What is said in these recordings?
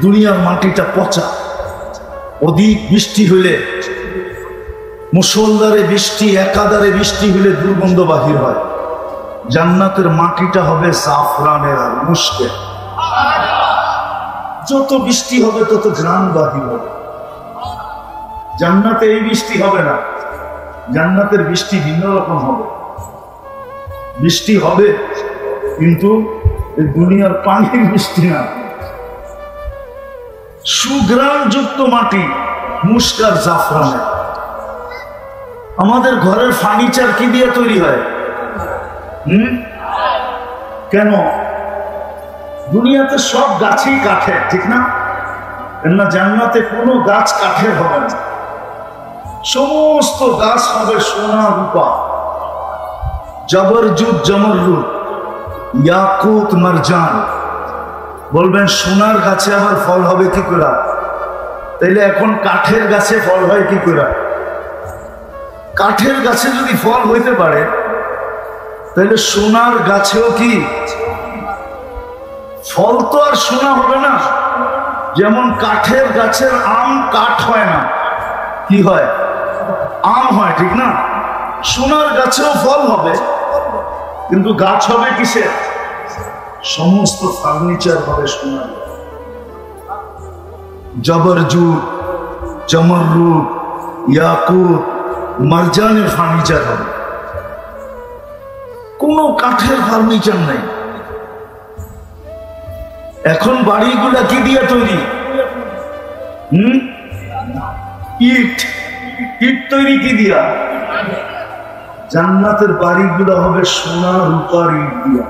দুনিয়ার মাটিটা পচা, অধিক বৃষ্টি হইলে, মুষলধারে বৃষ্টি, একাধারে বৃষ্টি হইলে দুর্গন্ধ বাহির হয়। জান্নাতের মাটিটা হবে জাফরানের আর মুশকের, যত বৃষ্টি হবে তত ঘ্রাণ বাহির হবে। জান্নাতে এই বৃষ্টি হবে না, জান্নাতের বৃষ্টি ভিন্ন রকম হবে। বৃষ্টি হবে কিন্তু এই দুনিয়ার পানির বৃষ্টি না। সুঘ্রাণযুক্ত মাটি মুশকার জাফরানের। আমাদের ঘরের ফার্নিচার কি দিয়ে তৈরি হয়? কেন? দুনিয়াতে সব গাছই কাঠের, ঠিক না? না, জান্নাতে কোনো গাছ কাঠের হবে না, সমস্ত গাছ হবে সোনা রূপা, জবরজুদ জমরুদ, ইয়াকুত মারজান। বলবেন সোনার গাছে আবার ফল হবে কি করে? তাইলে এখন কাঠের গাছে ফল হয় কি করে? কাঠের গাছে যদি ফল হইতে পারে তাহলে সোনার গাছেও কি ফল? তো আর সোনা হবে না। যেমন কাঠের গাছের আম কাঠ হয় না, কি হয়? আম হয়, ঠিক না? সোনার গাছেও ফল হবে, কিন্তু গাছ হবে কিসের? সমস্ত ফার্নিচার হবে সোনার। জবরজুদ জমরুদ ইয়াকুত মারজানের ফার্নিচার হবে, কোনো কাঠের ফার্নিচার নাই। এখন বাড়িগুলা কি দিয়ে তৈরি? ইট। ইট তৈরি কি দিয়া? জান্নাতের বাড়িগুলা হবে সোনা রূপার ইট দিয়া।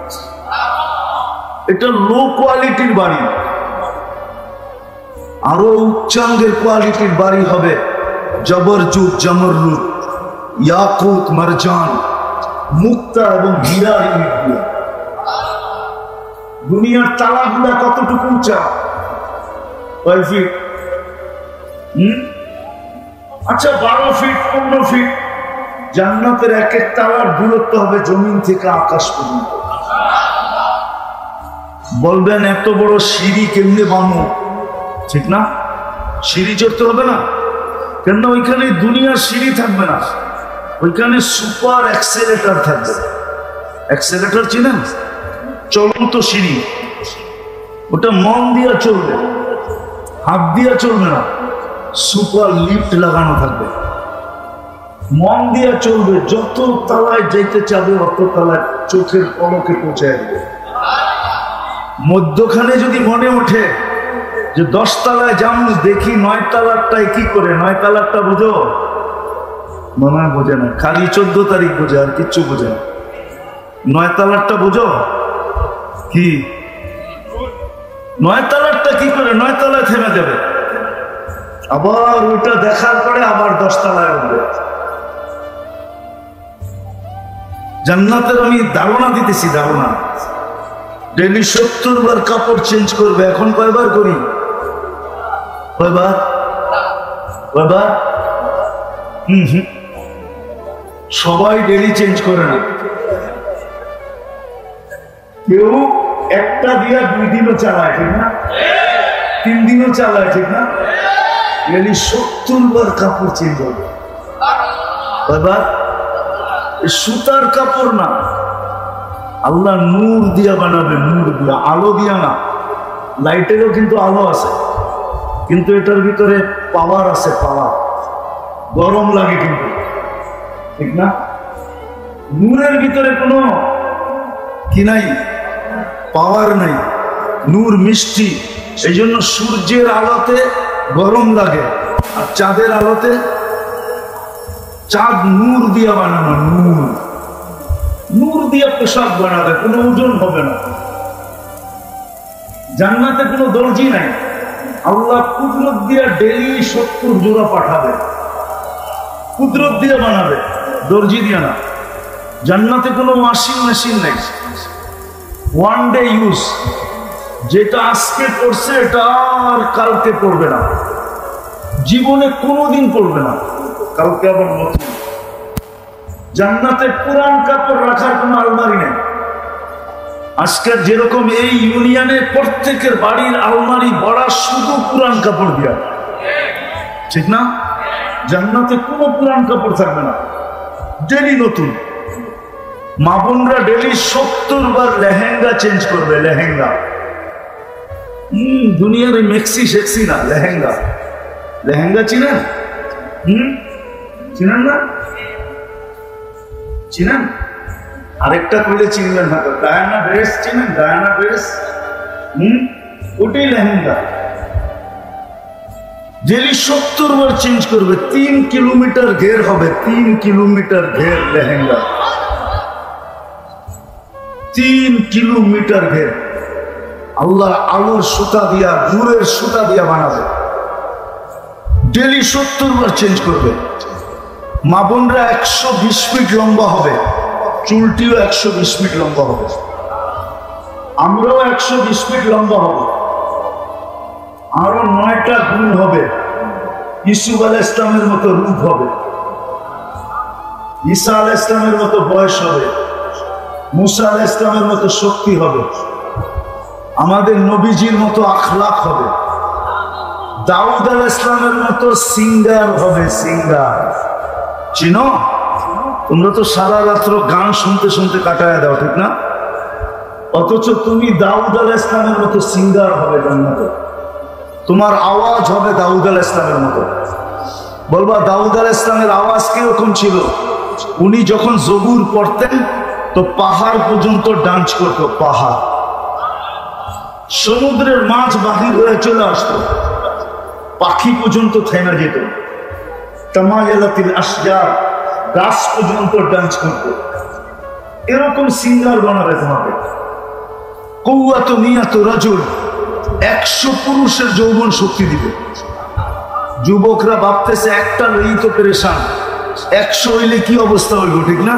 এটা লো কোয়ালিটির বাড়ি। আরো উচ্চাঙ্গের কোয়ালিটির বাড়ি হবে জবরজুদ জমরুদ ইয়াকুত মারজান মুক্তা এবং হীরার ইট দিয়া। দুনিয়ার তালাগুলা কতটুকু উঁচা? 5 ফিট? আচ্ছা 12 ফিট 15 ফিট। জান্নাতের এক এক তালার দূরত্ব হবে জমিন থেকে আকাশ পর্যন্ত। বলবেন এত বড় সিঁড়ি কেমনে বানো? ঠিক না? সিঁড়ি চড়তে হবে না, কেন? ওইখানে দুনিয়ার সিঁড়ি থাকবে না, ওইখানে সুপার অ্যাক্সেলেটর থাকবে। অ্যাক্সেলেটর চিনেন? চলন্ত সিঁড়ি। ওটা মন দিয়ে চলবে, হাত দিয়ে চলবে না। সুপার লিফট লাগানো থাকবে, মন দিয়ে চলবে। যত তলায় যেতে চাবে অত তলায় চোখের পলকে পৌঁছে যাবে। মধ্যখানে যদি মনে ওঠে যে 10 তলায় যাবো, দেখি 9 তলারটায় কি করে? 9 তলারটা বোঝো? মনে হয় বোঝে না, খালি 14 তারিখ বোঝে, আর কিচ্ছু বোঝে না। 9 তলারটা বোঝো কি? 9 তলারটা কি করে? 9 তলায় থেমে যাবে, আবার ওইটা দেখার পরে আবার 10 তলায় উঠবে। জান্নাতের আমি ধারণা দিতেছি, ধারণা। ডেইলি 70 বার কাপড় চেঞ্জ করবে। এখন কয়বার করি? কয়বার? সবাই ডেইলি চেঞ্জ করে না, কেউ একটা দিয়া 2 দিনও চালায়, ঠিক না? 3 দিনও চালায়, ঠিক না? ডেইলি 70 বার কাপড় চেঞ্জ হবে। কয়বার? সুতার কাপড় না, আল্লাহ নূর দিয়া বানাবে, নূর দিয়া, আলো দিয়া না। লাইটেরও কিন্তু আলো আছে, কিন্তু এটার ভিতরে পাওয়ার আছে, পাওয়ার। গরম লাগে কিন্তু, ঠিক না? নূরের ভিতরে কোনো কি নাই? পাওয়ার নাই। নূর মিষ্টি, সেই জন্য সূর্যের আলোতে গরম লাগে, আর চাঁদের আলোতে, চাঁদ নূর দিয়া বানানো, নূর। নূর দিয়ে পোশাক বানাবে, কোনো ওজন হবে না। জান্নাতে কোনো দর্জি নাই, আল্লাহ কুদরত দিয়ে ডেইলি 70 জোড়া পাঠাবে, কুদরত দিয়ে বানাবে, দর্জি দিয়ে না। জান্নাতে কোনো ওয়াশিং মেশিন নেই, ওয়ান ডে ইউজ। যেটা আজকে পড়ছে এটা আর কালকে পড়বে না, জীবনে কোনোদিন পড়বে না, কালকে আবার নতুন। জান্নাতে পুরান কাপড় রাখার কোনো আলমারি নেই, আজকের যেরকম এই ইউনিয়নে প্রত্যেকের বাড়ির আলমারি ভরা শুধু পুরান কাপড় দিয়া, ঠিক না? জান্নাতে কোনো পুরান কাপড় থাকবে না, ডেলি নতুন। মা বোনরা ডেলি 70 বার লেহেঙ্গা চেঞ্জ করবে, লেহেঙ্গা। দুনিয়ার মেক্সি শেক্সি না, লেহেঙ্গা। লেহেঙ্গা চিনেন? চিনেন না? চিনেন? আরেকটা করলে চিনবেন না তো, ডায়ানা ড্রেস চিনেন? ডায়ানা ড্রেস, ওটাই লেহেঙ্গা। ডেলি 70 বার চেঞ্জ করবে, 3 কিলোমিটার ঘের হবে, 3 কিলোমিটার ঘের লেহেঙ্গা, 3 কিলোমিটার ঘের। আল্লাহ আলোর সুতা দিয়া, নূরের সুতা দিয়া বানাবে, ডেলি 70 বার চেঞ্জ করবে। মা বোনরা 120 ফিট লম্বা হবে, চুলটিও 120 ফিট লম্বা হবে, আমরাও 120 ফিট লম্বা হবে, আরো 9টা গুণ হবে। ইসুফ আলাইহিস ইসলামের মতো রূপ হবে, ঈসা আলাইহিস ইসলামের মতো বয়স হবে, মুসা আলাইহিস ইসলামের মতো শক্তি হবে, আমাদের নবীজির মতো আখলাক হবে, দাউদ আলাইহিস ইসলামের মতো সিঙ্গার হবে, সিঙ্গার। চিনো? তোমরা তো সারা রাত্র গান শুনতে শুনতে কাটায় দাও, ঠিক না? অথচ তুমি দাউদ আলাইহিস ইসলামের মতো সিঙ্গার হবে জান্নাতে। তোমার আওয়াজ হবে দাউদ আলাইহিস ইসলামের মতো। বলবা দাউদ আলাইহিস ইসলামের আওয়াজ কিরকম ছিল? উনি যখন জবুর পড়তেন তো পাহাড় পর্যন্ত ডান্স করতো, পাহাড়। সমুদ্রের মাছ বাহির হয়ে চলে আসতো, পাখি পর্যন্ত থেমে যেত। তামায়ালাতিল আশজার, গাছ পর্যন্ত ডান্স করতো। এরকম সিঙ্গার বানাবে তোমাকে। কওয়াতু মিয়াতু রাজুল, 100 পুরুষের যৌবন শক্তি দিবে। যুবকরা ভাবতেছে একটা লই তো পেরেশান, 100 হইলে কি অবস্থা হইব, ঠিক না?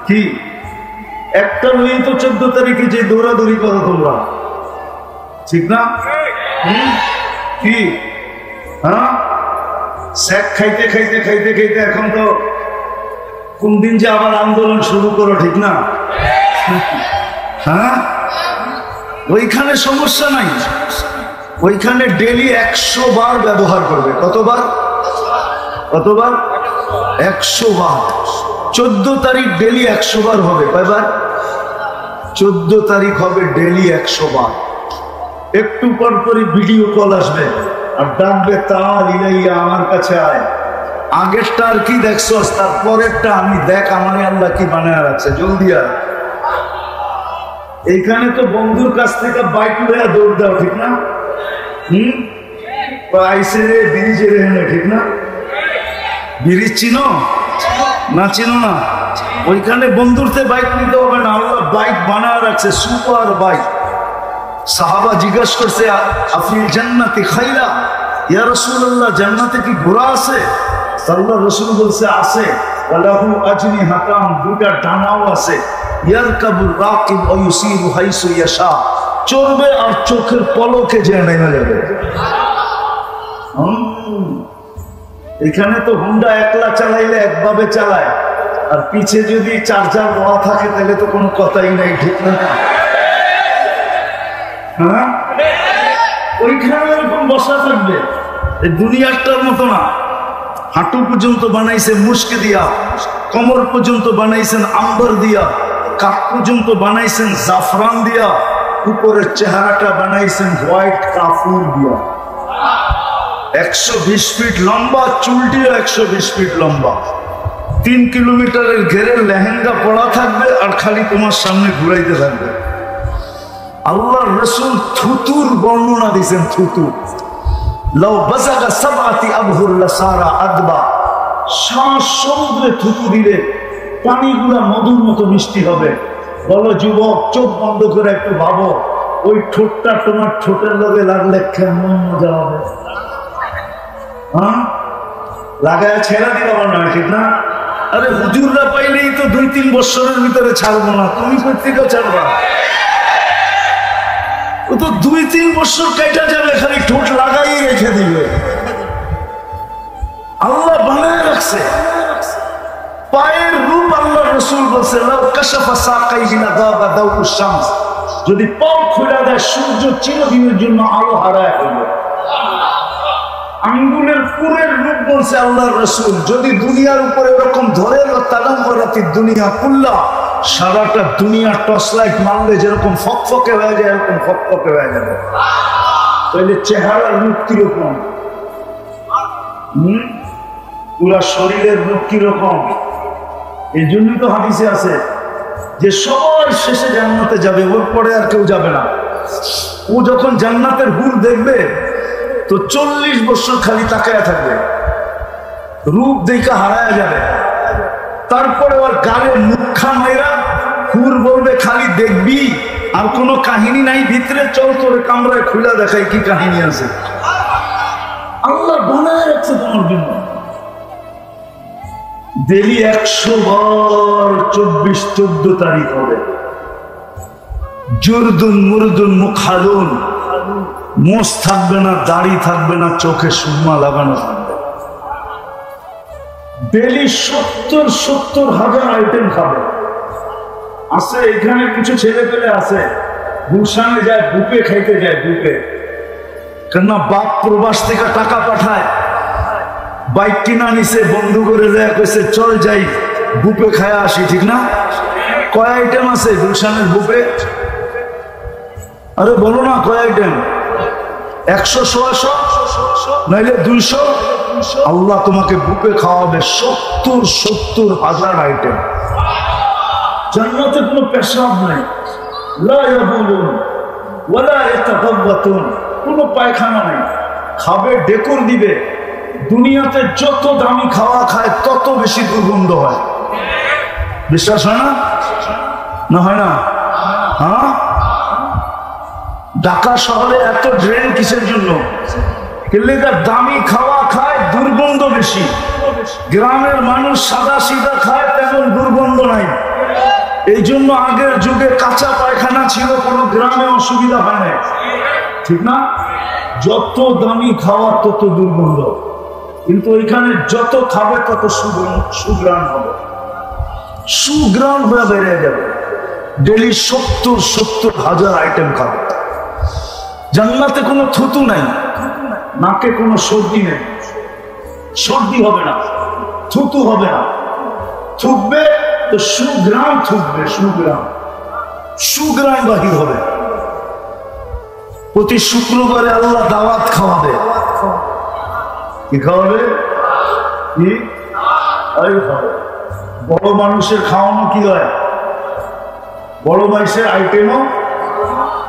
কি একটা লই তো 14 তারিখে যে দৌড়াদৌড়ি করো তোমরা, ঠিক না? কি হ্যাঁ, স্যাক খাইতে খাইতে খাইতে খাইতে এখন তো কোন দিন যে আবার আন্দোলন শুরু করো, ঠিক না? হ্যাঁ, ওইখানে সমস্যা নাই, ওইখানে ডেলি 100 বার ব্যবহার করবে। কতবার? কতবার? 100 বার। 14 তারিখ ডেলি 100 বার হবে। কয়বার? 14 তারিখ হবে ডেলি 100 বার। একটু পর পরই ভিডিও কল আসবে আর ডাকবে, তাল ইলাইয়া, আমার কাছে আয়। আগেরটা আর কি দেখছো, তার পরেরটা আমি দেখ আমার আল্লাহ কি বানায় রাখছে, জলদি আয়। এইখানে তো বন্ধুর কাছ থেকে বাইক লইয়া দৌড় দাও, ঠিক না? আইসে রে ব্রিজে রে, ঠিক না? ব্রিজ চিনো না? চিনো না? ওইখানে বন্ধুরতে বাইক নিতে হবে না, আল্লাহ বাইক বানায় রাখছে, সুপার বাইক। সাহাবা জিজ্ঞাসা করছে, আফিল জান্নাতি খাইলা, ইয়া রাসূলুল্লাহ, জান্নাতে কি ঘোড়া আছে? আল্লাহর রাসূল বলছে আছে, ওয়ালাহু আজনিহাতান, দুটা ডানাও আছে, ইয়ারকাবুর রাকিব ওয়া ইউসিবু হাইসু ইয়াশা, চড়বে আর চোখের পলকে যে নেমে যাবে। এখানে তো হুন্ডা একলা চালাইলে একভাবে চালায়, আর পিছে যদি 4 রোয়া থাকে তাহলে তো কোনো কথাই নাই, ঠিক না? হ্যাঁ, ওইখানে এরকম বসা থাকবে। এই দুনিয়াটার মতো না, হাঁটু পর্যন্ত বানাইছে মুস্ক দিয়া, কোমর পর্যন্ত বানাইছেন আম্বর দিয়া, কাপ পর্যন্ত বানাইছেন জাফরান দিয়া, উপরের চেহারাটা বানাইছেন হোয়াইট কাফুর দিয়া। 120 ফিট লম্বা, চুলটিও 120 ফিট লম্বা, 3 কিলোমিটারের ঘেরের লেহেঙ্গা পড়া থাকবে আর খালি তোমার সামনে ঘুরাইতে থাকবে। আল্লাহর রাসূল থুতুর বর্ণনা দিয়েছেন, থুতু। লাউ বাযাগা সাবআতি আবহুর লাসারা আদবা, সমুদ্রে থুতু দিলে পানিগুলা মধুর মতো মিষ্টি হবে। বলো যুবক, চোখ বন্ধ করে একটু ভাবো, ওই ঠোঁটটা তোমার ঠোঁটের লগে লাগলে কেমন মজা হবে। হ্যাঁ, লাগায় ছেড়া দিবা না, ঠিক না? আরে হুজুররা পাইলেই তো 2-3 বছরের ভিতরে ছাড়বো না, তুমি কোথেকে ছাড়বা? ও তো 2-3 বছর কেটে যাবে, খালি ঠোঁট লাগাই রেখে দিবে। আল্লাহ বানায় রাখছে পায়ের রূপ। আল্লাহ রাসূল বলছে লাউ কাশাফা সাকাইহি লাযাবা দাউউশ শামস, যদি পাও খুলে দেয় সূর্য চিরদিনের জন্য আলো হারায় ফেলবে। আঙ্গুলের পুরের রূপ বলছে আল্লাহর রাসূল, যদি দুনিয়ার উপরে এরকম ধরে তালাম্বরাতি দুনিয়া কুল্লা, সারাটা দুনিয়া টর্চ লাইট মারলে যেরকম ফকফকে হয়ে যায় এরকম ফকফকে হয়ে যাবে। তাহলে চেহারার রূপ কিরকম, পুরা শরীরের রূপ কিরকম? এই জন্যই তো হাদিসে আছে যে সবাই শেষে জান্নাতে যাবে, ওর পরে আর কেউ যাবে না। ও যখন জান্নাতের হুর দেখবে তো 40 বছর খালি তাকায়া থাকবে, রূপ দেখা হারায়া যাবে। তারপরে ওর গালে মুখা মাইরা হুর বলবে খালি দেখবি, আর কোনো কাহিনী নাই ভিতরে, চল তোরে কামরায় খুলে দেখাই কি কাহিনী আছে। আল্লাহ বানায় রাখছে তোমার জন্য। ডেলি 100 বার 24-14 তারিখ হবে। জুরদুন মুরদুন মুখালুন, মোষ থাকবে না, দাড়ি থাকবে না, চোখে সুরমা লাগানো থাকবে। ডেলি 70,000 আইটেম খাবে। আছে এখানে কিছু ছেলে পেলে আছে গুলশানে যায়, বুপে খাইতে যায়, বুপে। কেননা বাপ প্রবাস থেকে টাকা পাঠায়, বাইক কিনা নিছে, বন্ধু করে যায়, কইছে চল যাই বুপে খায়া আসি, ঠিক না? কয় আইটেম আছে গুলশানের বুপে? আরে বলো না কয় আইটেম? 100-100 নাইলে 200। আল্লাহ তোমাকে বুপে খাওয়াবে 70,000 আইটেম। জান্নাতে কোনো পেশাব নাই, লা ইয়াবুলুন ওয়ালা ইয়াতাগাওয়াতুন, কোনো পায়খানা নাই। খাবে ডেকোর দিবে। দুনিয়াতে যত দামি খাওয়া খায় তত বেশি দুর্গন্ধ হয়। বিশ্বাস হয় না? না হয় না? হ্যাঁ, ঢাকা শহরে এত ড্রেন কিসের জন্য? দামি খাওয়া খায়, দুর্গন্ধ বেশি। গ্রামের মানুষ সাদা সিধা খায়, তেমন দুর্গন্ধ নাই। এই জন্য আগের যুগে কাঁচা পায়খানা ছিল, কোনো গ্রামে অসুবিধা হয় না, ঠিক না? যত দামি খাওয়া তত দুর্গন্ধ, কিন্তু এখানে যত খাবে তত সুগ্রাণ হবে, সুগ্রাণ হয়ে বেড়ে যাবে। ডেলি 70,000 আইটেম খাবে। জান্নাতে কোনো থুতু নাই, নাকে কোনো সর্দি নেই, সর্দি হবে না, থুতু হবে না। থুকবে তো সুগ্রাণ থুকবে, সুগ্রাণ, সুগ্রাণ বাহির হবে। প্রতি শুক্রবারে আল্লাহ দাওয়াত খাওয়াবে। কি খাওয়াবে? কি খাওয়াবে? বড় মানুষের খাওয়ানো কি হয়? বড় মানুষের আইটেমও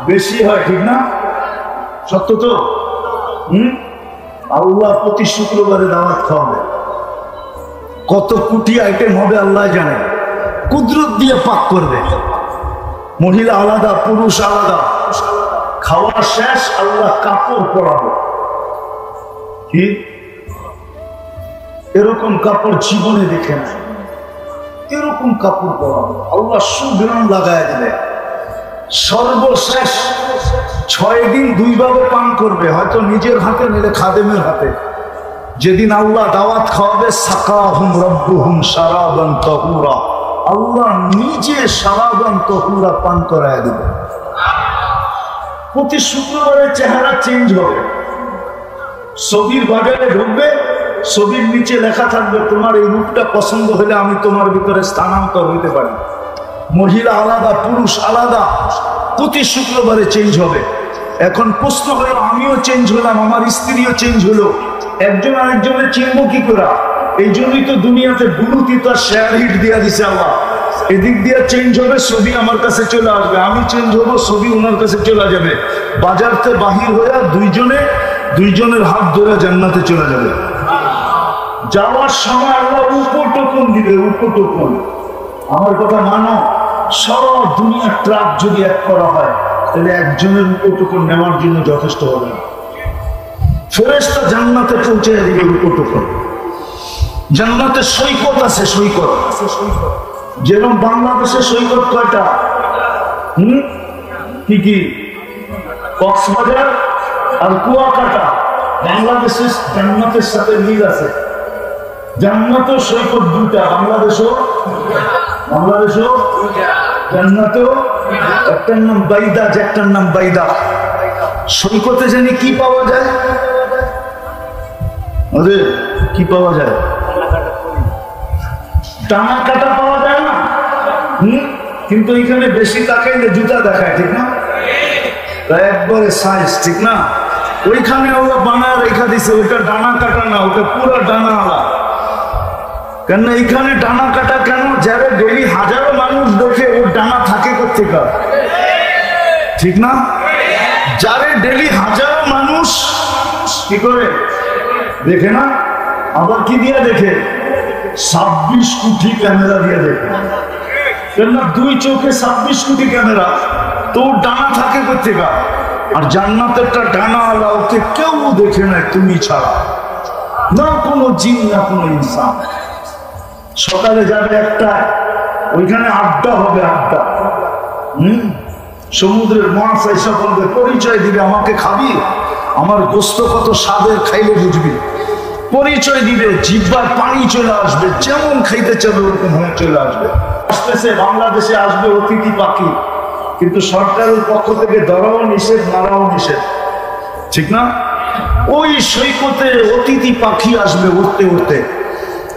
বেশি হয়, ঠিক না? সত্য তো? আল্লাহ প্রতি শুক্রবারে দাওয়াত খাওয়াবে। কত কোটি আইটেম হবে আল্লাহ জানে। কুদরত দিয়ে পাক করবে। মহিলা আলাদা, পুরুষ আলাদা। খাওয়া শেষ, আল্লাহ কাপড় পরাবে। কি এরকম কাপড় জীবনে দেখে না, এরকম কাপড় পরাবে আল্লাহ, সুগ্রাণ লাগায় দেবে। সর্বশেষ 6 দিন 2 ভাবে পান করবে, হয়তো নিজের হাতে নিলে খাদেমের হাতে। যেদিন আল্লাহ দাওয়াত খাওয়াবে, সাকাহুম রাব্বুহুম শারাবান তাহুরা, আল্লাহ নিজে শারাবান তাহুরা পান করায় দেবে। প্রতি শুক্রবারে চেহারা চেঞ্জ হবে। ছবির বাজারে ঢুকবে, ছবির নিচে লেখা থাকবে তোমার এই রূপটা পছন্দ হলে আমি তোমার ভিতরে স্থানান্তর হইতে পারি। মহিলা আলাদা, পুরুষ আলাদা, প্রতি শুক্রবারে চেঞ্জ হবে। এখন প্রশ্ন হলো, আমিও চেঞ্জ হলাম, আমার স্ত্রীও চেঞ্জ হলো, একজন আরেকজনের চিনবো কি করে? এই জন্যই তো দুনিয়াতে ব্লুটুথ আর শেয়ার হিট দিয়া দিছে আল্লাহ। এদিক দিয়ে চেঞ্জ হবে, ছবি আমার কাছে চলে আসবে, আমি চেঞ্জ হবো, ছবি ওনার কাছে চলে যাবে। বাজারতে বাহির হয়ে দুইজনের হাত ধরে জান্নাতে চলে যাবে। যাওয়ার সময় আল্লাহ উপটোকন দিবে, উপটোকন। আমার কথা মানো, সারা দুনিয়ার ট্রাক যদি এক করা হয় তাহলে একজনের উপটোকন নেওয়ার জন্য যথেষ্ট হবে না। ফেরেশতা জান্নাতে পৌঁছে দিবে উপটোকন। জান্নাতে সৈকত আছে, সৈকত। যেরকম বাংলাদেশের সৈকত কয়টা? কি কক্সবাজার আর কুয়াকাটা। বাংলাদেশের জান্নাতের সাথে মিল আছে। জান্নাতেও সৈকত 2টা, বাংলাদেশও। বাংলাদেশেও জান্নাতেও একটার নাম বাইদাজ, একটার নাম বাইদা। সৈকতে জানি কি পাওয়া যায়? ওদের কি পাওয়া যায়? টানা কাটা পাওয়া যায় না। কিন্তু এখানে বেশি তাকাইলে জুতা দেখায়, ঠিক না? একবারে সাইজ, ঠিক না? ওইখানে ওরা বানা রেখা দিছে, ওইটা ডানা কাটা না, ওটা পুরো ডানা আলা। কেন এইখানে ডানা কাটা কেন? যারা ডেলি হাজারো মানুষ দেখে ওর ডানা থাকে কোথেকে, ঠিক না? যারে ডেলি হাজারো মানুষ কি করে দেখে না, আবার কি দিয়ে দেখে? 26 কোটি ক্যামেরা দিয়ে দেখে। কেননা দুই চোখে 26 কোটি ক্যামেরা, তো ডানা থাকে কোথেকে? আর জান্নাতেরটা ডানা আলা, ওকে কেউ দেখে না তুমি ছাড়া, না কোনো জিন না কোনো ইনসান। সকালে যাবে একটা, ওইখানে আড্ডা হবে, আড্ডা। সমুদ্রের মাছ এসে বলবে, পরিচয় দিবে, আমাকে খাবি, আমার গোস্ত কত স্বাদের, খাইলে বুঝবি। পরিচয় দিবে, জিহ্বার পানি চলে আসবে, যেমন খাইতে চাবে ওরকম হয়ে চলে আসবে। আসতেছে বাংলাদেশে আসবে অতিথি পাখি, কিন্তু সরকারের পক্ষ থেকে ধরাও নিষেধ, মারাও নিষেধ, ঠিক না? ওই সৈকতে অতিথি পাখি আসবে উঠতে উঠতে,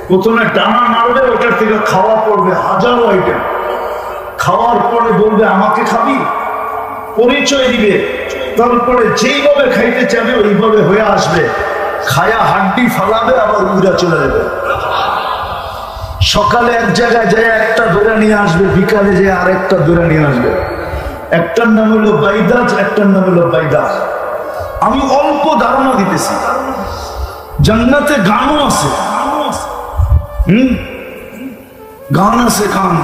প্রথমে ডানা মারবে, ওটার থেকে খাওয়া পড়বে হাজারো আইটেম। খাওয়ার পরে বলবে আমাকে খাবি, পরিচয় দিবে, তারপরে যেইভাবে খাইতে চাবে ওইভাবে হয়ে আসবে, খায়া হাড্ডি ফালাবে, আবার উড়া চলে যাবে। সকালে এক জায়গায় যায় একটা ধরে নিয়ে আসবে, বিকালে যায় আরেকটা ধরে নিয়ে আসবে। একটার নাম হলো বাইদাজ, একটার নাম হলো বাইদা। আমি অল্প ধারণা দিতেছি। জান্নাতে গানও আছে, গান আছে, গান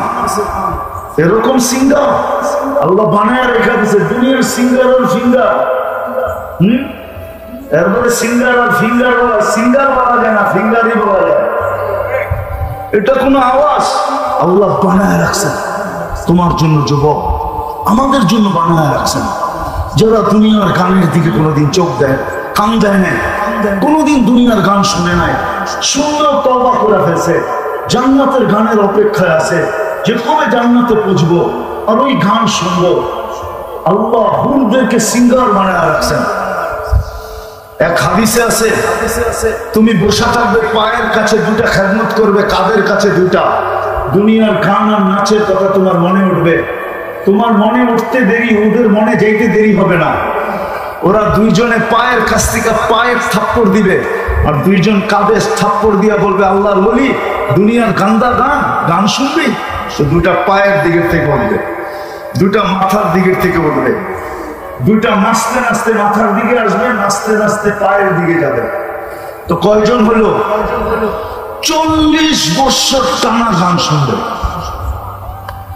এরকম সিঙ্গার আল্লাহ বানায় রেখা দিছে। দুনিয়ার সিঙ্গার আর ফিঙ্গার, এরপরে সিঙ্গার আর ফিঙ্গার বলা, সিঙ্গার বলা যায় না, ফিঙ্গারই বলা যায়। এটা কোনো আওয়াজ আল্লাহ বানায় রাখছেন তোমার জন্য, যুবক, আমাদের জন্য বানায় রাখছেন। যারা দুনিয়ার গানের দিকে কোনোদিন চোখ দেয়, কান দেয় না, কোনোদিন দুনিয়ার গান শুনে নাই, সুন্দর তওবা করে ফেলছে, জান্নাতের গানের অপেক্ষায় আছে যে কবে জান্নাতে পৌঁছবো আর ওই গান শুনবো। আল্লাহ হুরদেরকে সিঙ্গার বানায় রাখছেন। এক হাদিসে আছে, তুমি বসে থাকবে, পায়ের কাছে দুটা খেদমত করবে, কাদের কাছে দুটা। দুনিয়ার গান আর নাচের কথা তোমার মনে উঠবে, তোমার মনে উঠতে দেরি, ওদের মনে যেতে দেরি হবে না। ওরা দুইজনে পায়ের কাছ থেকে পায়ের থাপ্পড় দিবে, আর দুইজন কাঁধে থাপ্পড় দিয়া বলবে, আল্লাহর ওলি, দুনিয়ার গান্দা গান, গান শুনবি? তো দুটা পায়ের দিকের থেকে উঠবে, দুটা মাথার দিকের থেকে উঠবে, দুটা নাচতে নাচতে মাথার দিকে আসবে, নাচতে নাচতে পায়ের দিকে যাবে। তো কয়জন হলো? 40 বছর টানা গান শুনবে,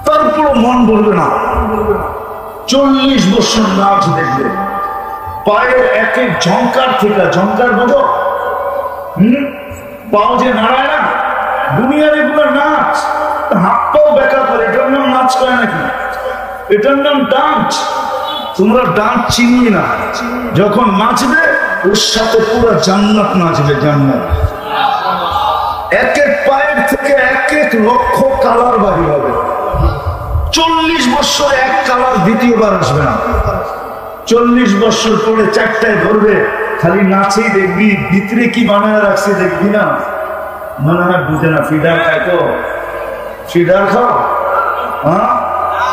তারপর মন বলবে না। 40 বছর নাচ দেখবে, পায়ের এক এক ঝঙ্কার থেকে, ঝঙ্কার বোঝো, পাও যে নাড়ায় না, দুনিয়ার এগুলো নাচ, হাত পাও বেকার করে, এটার নাম নাচ করে নাকি? এটার নাম ডান্স। তোমরা ডান্স চিনি না, যখন নাচবে ওর সাথে পুরো জান্নাত নাচবে, জান্নাত। এক এক পায়ের থেকে এক এক লক্ষ কালার বাড়ি হবে। 40 বছর এক কালার দ্বিতীয়বার আসবে না। 40 বছর পরে চারটায় ধরবে, খালি নাচেই দেখবি, ভিতরে কি বানায় রাখছে দেখবি না। মনে হয় বুঝে না, ফিডার খায় তো, ফিডার খাও, হ্যাঁ,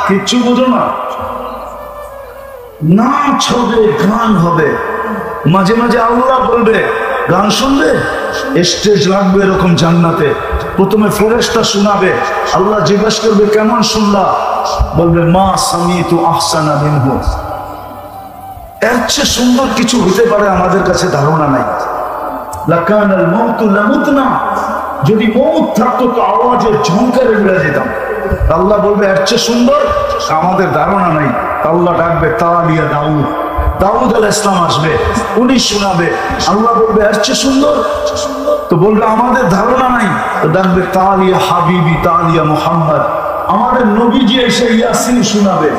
কিচ্ছু বুঝো না। নাচ হবে, গান হবে, মাঝে মাঝে আল্লাহ বলবে গান শুনবে, স্টেজ লাগবে এরকম জান্নাতে। প্রথমে ফেরেশতা শোনাবে, আল্লাহ জিজ্ঞাসা করবে কেমন শুনলা, বলবে মা সামিতু আহসানা মিনহু। এর চেয়ে সুন্দর কিছু হতে পারে আমাদের কাছে ধারণা নাই। লাকানাল মাউতু লামুতনা, যদি মউত থাকতো তো আওয়াজের ঝংকারে উড়ে যেতাম। আল্লাহ বলবে এর চেয়ে সুন্দর আমাদের ধারণা নাই। আল্লাহ ডাকবে তালিয়া দাউদ, দাউদ আলাইহিস সালাম আসবে, উনি শোনাবে। আল্লাহ বলবে এর চেয়ে সুন্দর, তো বলবে আমাদের ধারণা নাই। তো ডাকবে তালিয়া হাবিবি, তালিয়া মুহাম্মদ, আমাদের নবীজি এসে ইয়াসিন শোনাবে।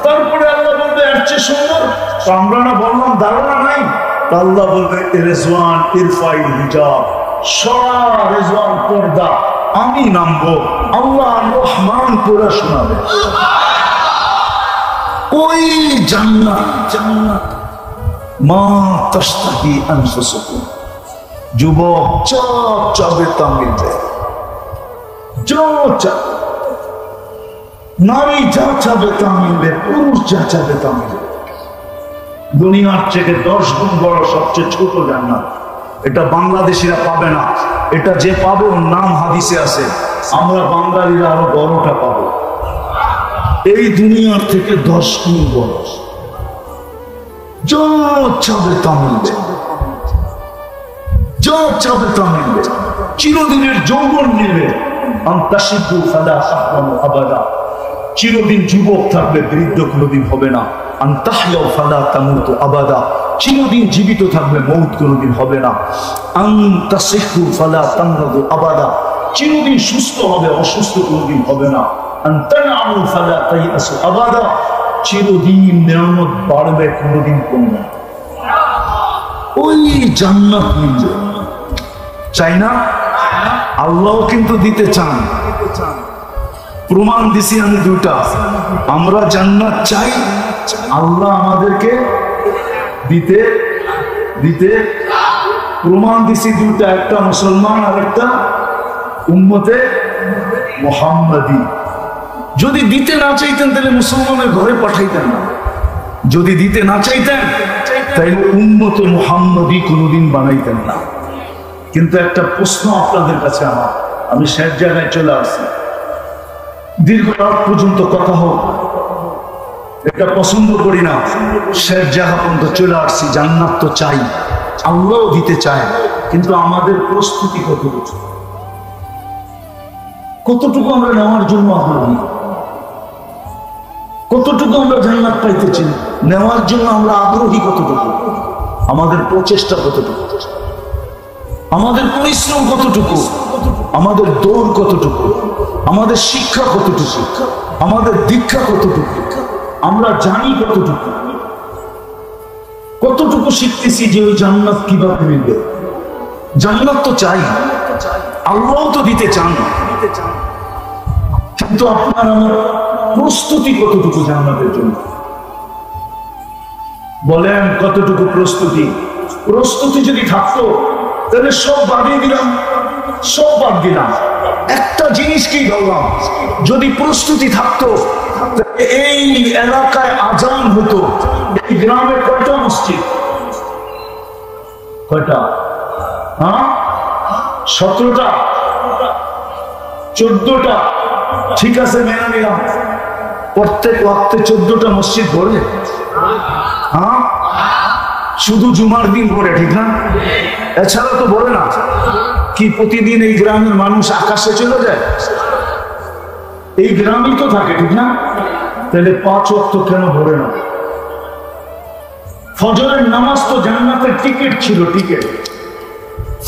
তারপরে আল্লাহ বলবে এর চেয়ে সুন্দর, তো আমরা না বললাম ধারণা নাই। তো আল্লাহ বলবে রেজওয়ান ইরফাইল হিজাব, সরা রেজওয়ান পর্দা, আমি নামবো, আল্লাহ রহমান করে শোনাবে। ওই জান্নাত, জান্নাত মা তাশতাহি আনফুসুকুম, যুবক যা চাবে তা মিলবে, যা চাবে, নারী যা চাবে তা মিলবে, পুরুষ যা চাবে তা মিলবে। দুনিয়ার থেকে 10 গুণ বড় সবচেয়ে ছোট জান্নাত, এটা বাংলাদেশিরা পাবে না। এটা যে পাবে ওর নাম হাদিসে আছে, আমরা বাঙালিরা আরো বড়টা পাবো। এই দুনিয়ার থেকে 10 গুণ বড়, যা চাবে তা মিলবে, যা চাবে তা মিলবে। চিরদিনের যৌবন মিলবে, আনতাশিবু ফালা তাহরামু আবাদা, চিরদিন যুবক থাকবে, বৃদ্ধ কোনোদিন হবে না। আনতাহইয়া ফালা তামুতু আবাদা, চিরদিন জীবিত থাকবে, মৌত কোনোদিন হবে না। আনতাসিহু ফালা তামরাদু আবাদা, চিরদিন সুস্থ হবে, অসুস্থ কোনোদিন হবে না। আনতানআমু ফালা তাইয়াসু আবাদা, চিরদিন নিয়ামত বাড়বে, কোনোদিন কমবে না। ওই জান্নাত মিলবে, চাই না? আল্লাহ কিন্তু দিতে চান। প্রমাণ দিছি আমি দুটা, আমরা জান্নাত চাই, আল্লাহ আমাদেরকে দিতে দিতে প্রমাণ দিছি দুটা, একটা মুসলমান আর একটা উম্মতে মুহাম্মাদি। যদি দিতে না চাইতেন তাহলে মুসলমানের ঘরে পাঠাইতেন না, যদি দিতে না চাইতেন তাইলে উম্মতে মুহাম্মাদি কোনোদিন বানাইতেন না। কিন্তু একটা প্রশ্ন আপনাদের কাছে আমার, আমি শেষ জায়গায় চলে আসছি, দীর্ঘ রাত পর্যন্ত কথা হোক এটা পছন্দ করি না, শেষ জায়গা পর্যন্ত চলে আসছি। জান্নাত তো চাই, আল্লাহও দিতে চায়, কিন্তু আমাদের প্রস্তুতি কতটুকু, কতটুকু আমরা নেওয়ার জন্য আগ্রহী, কতটুকু আমরা জান্নাত পাইতেছি, নেওয়ার জন্য আমরা আগ্রহী কতটুকু, আমাদের প্রচেষ্টা কতটুকু, আমাদের পরিশ্রম কতটুকু, আমাদের দৌড় কতটুকু, আমাদের শিক্ষা কতটুকু, আমাদের দীক্ষা কতটুকু, আমরা জানি কতটুকু, কতটুকু শিখতেছি যে ওই জান্নাত কিভাবে মিলবে। জান্নাত তো চাই, আল্লাহ তো দিতে চান, কিন্তু আপনার আমার প্রস্তুতি কতটুকু জান্নাতের জন্য, বলেন কতটুকু প্রস্তুতি? প্রস্তুতি যদি থাকতো তাহলে সব বাদ দিলাম, সব বাদ দিলাম, একটা জিনিসকেই ধরলাম। যদি প্রস্তুতি থাকতো, এই এলাকায় আজান হতো, এই গ্রামে কয়টা মসজিদ? কয়টা? হ্যাঁ, 17টা, 14টা, ঠিক আছে মেনে নিলাম। প্রত্যেক ওয়াক্তে 14টা মসজিদ পড়ে? হ্যাঁ, শুধু জুমার দিন পড়ে, ঠিক না? এছাড়া তো বলে না। কি প্রতিদিন এই গ্রামের মানুষ আকাশে চলে যায়? এই গ্রামই তো থাকে, ঠিক না? তাহলে 5 ওয়াক্ত কেন পড়ে না? ফজরের নামাজ তো জান্নাতের টিকিট ছিল, টিকিট।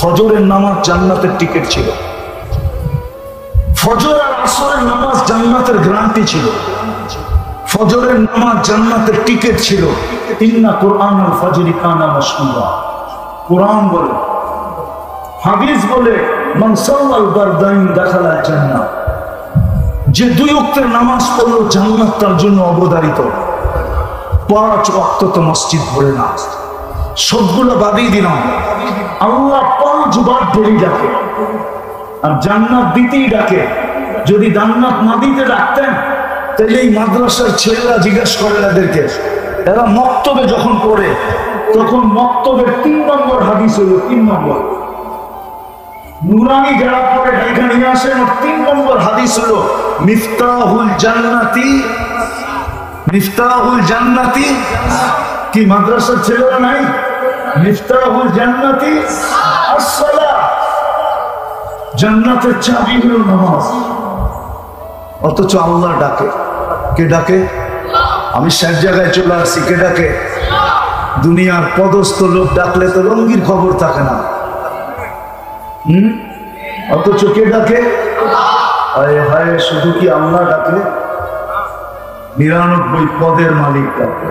ফজরের নামাজ জান্নাতের টিকিট ছিল, ফজর আর আসরের নামাজ জান্নাতের গ্যারান্টি ছিল, ফজরের নামাজ জান্নাতের টিকিট ছিল। ইন্না কুরআনুল ফাজরি কানা মাশহুরা, কুরআন বলে, হাদিস বলে, মান সাল্লাল বারদাইন দাখালাল জান্নাহ, যে 2 ওয়াক্তের নামাজ পড়লো জান্নাত তার জন্য অবধারিত। 5 ওয়াক্ত তো মসজিদ পড়ে না, সবগুলো বাদই দিলাম। আল্লাহ 5 বার ধরে ডাকে, আর জান্নাত দিতেই ডাকে। যদি জান্নাত না দিতে ডাকতেন তাহলে এই মাদ্রাসার ছেলেরা জিজ্ঞাসা করে এদেরকে, এরা মক্তবে যখন পড়ে তখন মক্তবের 3 নম্বর হাদিস হলো, 3 নম্বর নুরানি যারা পড়ে ঢাকা নিয়ে আসেন, 3 নম্বর হাদিস হলো মিফতাহুল জান্নাতি, মিফতাহুল জান্নাতি। কি মাদ্রাসার ছেলেরা নাই? মিফতাহুল জান্নাতি আসসালাহ, জান্নাতের চাবি হলো নামাজ। অথচ আল্লাহ ডাকে, কে ডাকে? আমি শেষ জায়গায় চলে আসছি, কে ডাকে? দুনিয়ার পদস্থ লোক ডাকলে তো রঙ্গির খবর থাকে না, অথচ কে ডাকে? হায় হায়, শুধু কি আল্লাহ ডাকে? 99 পদের মালিক ডাকে,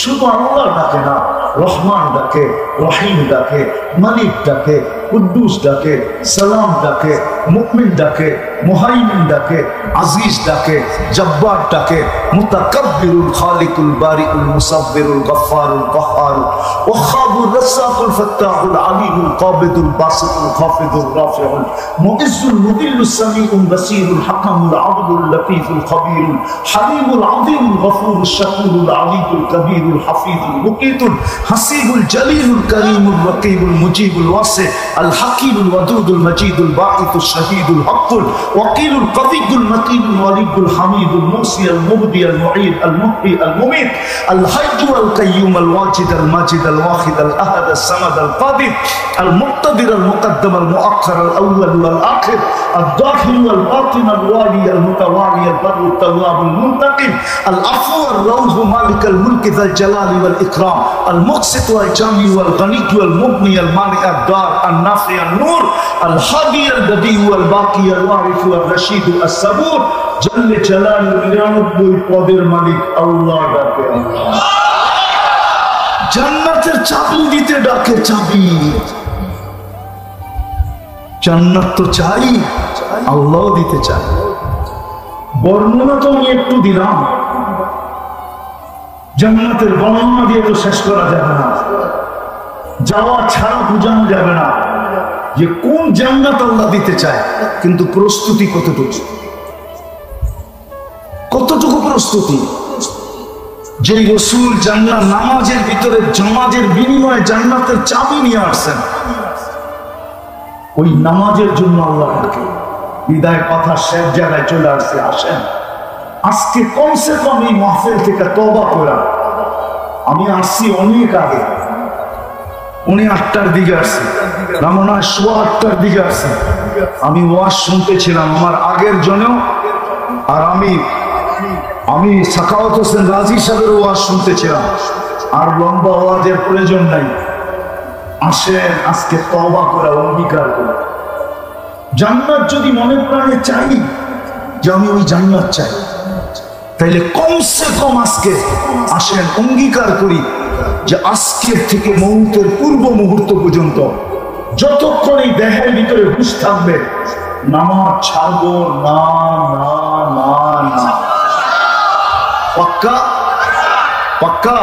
শুধু আল্লাহ ডাকে না, রহমান ডাকে, রহিম ডাকে, মালিক ডাকে, কুদ্দুস ডাকে, সালাম ডাকে, মুমিন ডাকে, মুহাইমিন ডাকে, আজিজ ডাকে, জব্বার ডাকে, মুতাকাব্বিরুল খালিকুল বারিউল মুসাব্বিরুল গফফারুল কহ্হারুল ওয়াহ্হাবুর রাসাকুল ফাত্তাহুল আলিমুল কাবিদুল বাসিতুল খাফিদুর রাফিউল মুইজ্জুল মুদিল্লুস সামিউল বাসীরুল হাকামুল আদলুল লতীফুল খবীরুল হালিমুল আযীমুল গফুরুশ শাকুরুল আলিয়ুল কবীরুল হাফিজুল মুকিতুল হাসিবুল জলিলুল করিমুল রকিবুল মুজিবুল ওয়াসি আল হাকিমুল ওয়াদুদুল মজিদুল বাঈতুশ শাহীদুল হকুল ওয়াকিলুল কবিয়ুল মতিনুল ওয়ালিয়ুল হামিদুল মুসি আল মুবদি আল মুঈদ আল মুহয়ি আল মুমীত আল হাইয়্যু আল কাইয়্যুম আল ওয়াজিদ আল মাজিদ আল ওয়াহিদ আল আহাদ আল সামাদ আল কাদির আল মুক্তাদির আল মুকদ্দম আল মুআখ্খার আল আউয়াল ওয়াল আখির আল দাখিল ওয়াল বাতিন আল ওয়ালি আল মুতাওয়ালি আল বার আল তাওয়াব আল মুনতাকিম আল আফু আল রাউফ মালিক আল মুলক যাল জালালি ওয়াল ইকরাম আল মুকসিত ওয়াল জামি ওয়াল গনি ওয়াল মুগনি আল মানি আল দার আল নাফি আল নূর আল হাদি আল বদি ওয়াল বাকি আল ওয়ারিস ওয়াল রশিদ আল সাবুর জাল্লে জালালুল 99 পদের মালিক আল্লাহ ডাকে আল্লাহ। জান্নাতের চাবি দিতে ডাকে চাবি। জান্নাত তো চাই, আল্লাহ দিতে চাই। বর্ণনা তো আমি একটু দিলাম, জান্নাতের বর্ণনা দিয়ে তো শেষ করা যাবে না, যাওয়া ছাড়া বোঝানো যাবে না যে কোন জান্নাত আল্লাহ দিতে চায়। কিন্তু প্রস্তুতি কতটুকু, কতটুকু প্রস্তুতি? যে রাসূল জান্নাত নামাজের ভিতরে জামাজের বিনিময়ে জান্নাতের চাবি নিয়ে আসছেন, ওই নামাজের জন্য আল্লাহ ডাকে। বিদায় কথা শেষ জায়গায় চলে আসছে। আসেন আজকে কমসে কম এই মাহফিল থেকে তওবা করা। আমি আসছি অনেক আগে, উনি 8টার দিকে আসছি, না মনে হয় 8:15 দিকে আসছি। আমি ওয়াজ শুনতেছিলাম আমার আগের জনেও, আর আমি সাখাওয়াত হোসেন রাজি সাহেবের ওয়াজ শুনতেছিলাম। আর লম্বা ওয়াজের প্রয়োজন নাই। আসেন আজকে তওবা করা, অঙ্গীকার করা। জান্নাত যদি মনে প্রাণে চাই যে আমি ওই জান্নাত চাই, তাইলে কমসে কম আজকে আসেন অঙ্গীকার করি যে আজকের থেকে মৌতের পূর্ব মুহূর্ত পর্যন্ত যতক্ষণ এই দেহের ভিতরে হুঁশ থাকবে নামাজ ছাড়বো না, না, না, না। পাক্কা পাক্কা।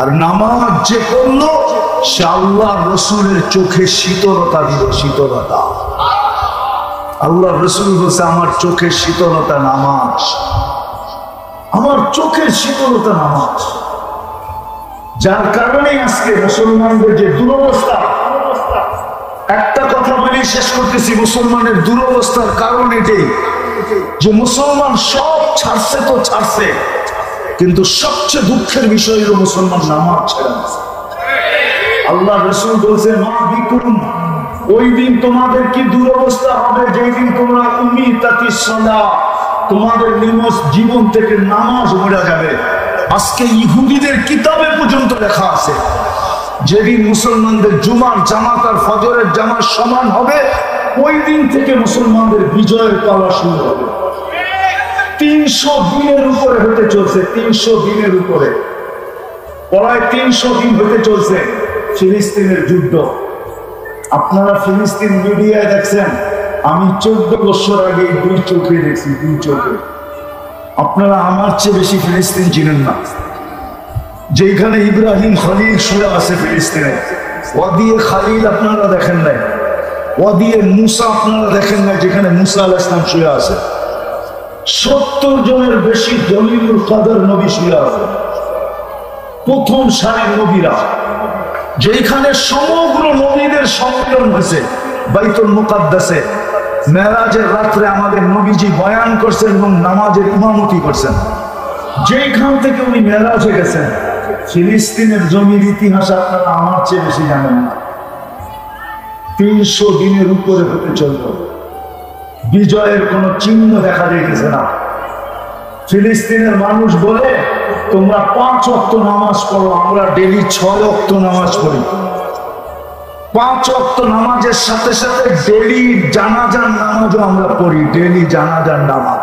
আর নামাজ যে করলো সে আল্লাহ রসুলের চোখে শীতলতা দিল, শীতলতা। আল্লাহ রসুল বলছে আমার চোখের শীতলতা নামাজ, আমার চোখের শীতলতা নামাজ। যার কারণে আজকে মুসলমানদের যে দুরবস্থা, একটা কথা বলে শেষ করতেছি, মুসলমানের দুরবস্থার কারণ এটাই যে মুসলমান সব ছাড়ছে তো ছাড়ছে, কিন্তু সবচেয়ে দুঃখের বিষয় হলো মুসলমান নামাজ ছেড়ে দিয়েছে। আল্লাহ রাসূল বলছে মা বিকুম, ওই দিন তোমাদের কি দুরবস্থা হবে যেই দিন তোমরা উমিতাতিস সালাহ, তোমাদের নিমজ জীবন থেকে নামাজ মরে যাবে। আজকে ইহুদিদের কিতাবে পর্যন্ত লেখা আছে যেদিন মুসলমানদের জুমার জামাত আর ফজরের জামাত সমান হবে, ওই দিন থেকে মুসলমানদের বিজয়ের পালা শুরু হবে। 300 দিনের উপরে হতে চলছে, 300 দিনের উপরে, প্রায় 300 দিন হতে চলছে ফিলিস্তিনের যুদ্ধ। আপনারা ফিলিস্তিন মিডিয়ায় দেখছেন, আমি 14 বছর আগে 2 চোখে দেখছি, 2 চোখে। আপনারা আমার চেয়ে বেশি ফিলিস্তিন চিনেন না। যেখানে ইব্রাহিম খলিল শুয়ে আছে ফিলিস্তিনে, ওয়াদিয়ে খালিল আপনারা দেখেন নাই, ওয়াদিয়ে মুসা আপনারা দেখেন নাই, যেখানে মুসা আলাইহিস সালাম শুয়ে আছে। 70 জনের বেশি দলিলুল কদর নবী শুয়ে আছে, প্রথম সারির নবীরা। যেখানে সমগ্র নবীদের সম্মেলন হয়েছে বাইতুল মুকাদ্দাসে, মেরাজের রাত্রে আমাদের নবীজি বয়ান করছেন এবং নামাজের ইমামতি করছেন। যেখান থেকে উনি মেরাজে গেছেন, ফিলিস্তিনের জমির ইতিহাস আপনারা আমার চেয়ে বেশি জানেন না। 300 দিনের উপরে হতে চলল, বিজয়ের কোন চিহ্ন দেখা যাইতেছে না। ফিলিস্তিনের মানুষ বলে তোমরা 5 ওয়াক্ত নামাজ পড়ো, আমরা ডেলি 6 ওয়াক্ত নামাজ পড়ি। 5 ওয়াক্ত নামাজের সাথে সাথে ডেলি জানাজার নামাজও আমরা পড়ি, ডেলি জানাজার নামাজ।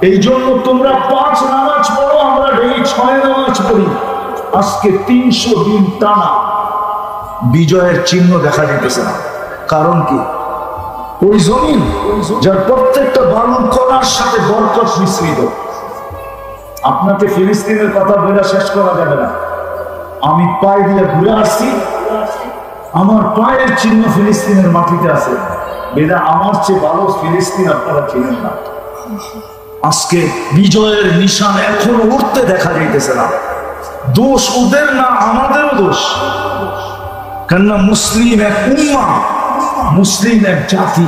এই জন্য তোমরা 5 নামাজ পড়ো, আমরা ডেলি 6 নামাজ পড়ি। আজকে 300 দিন টানা বিজয়ের চিহ্ন দেখা যেতেছে না। কারণ কি? ওই জমিন যার প্রত্যেকটা বালুর কণার সাথে বরকত মিশ্রিত। আপনাকে ফিলিস্তিনের কথা বলে শেষ করা যাবে না। আমি পায়ে দিয়ে ঘুরে আসছি, আমার পায়ের চিহ্ন ফিলিস্তিনের মাটিতে আছে। বেদা আমার চেয়ে ভালো ফিলিস্তিন আপনারা চিনেন না। আজকে বিজয়ের নিশান এখনো উঠতে দেখা যাইতেছে না। দোষ ওদের না, আমাদেরও দোষ। কেননা মুসলিম এক উম্মাহ, মুসলিম এক জাতি।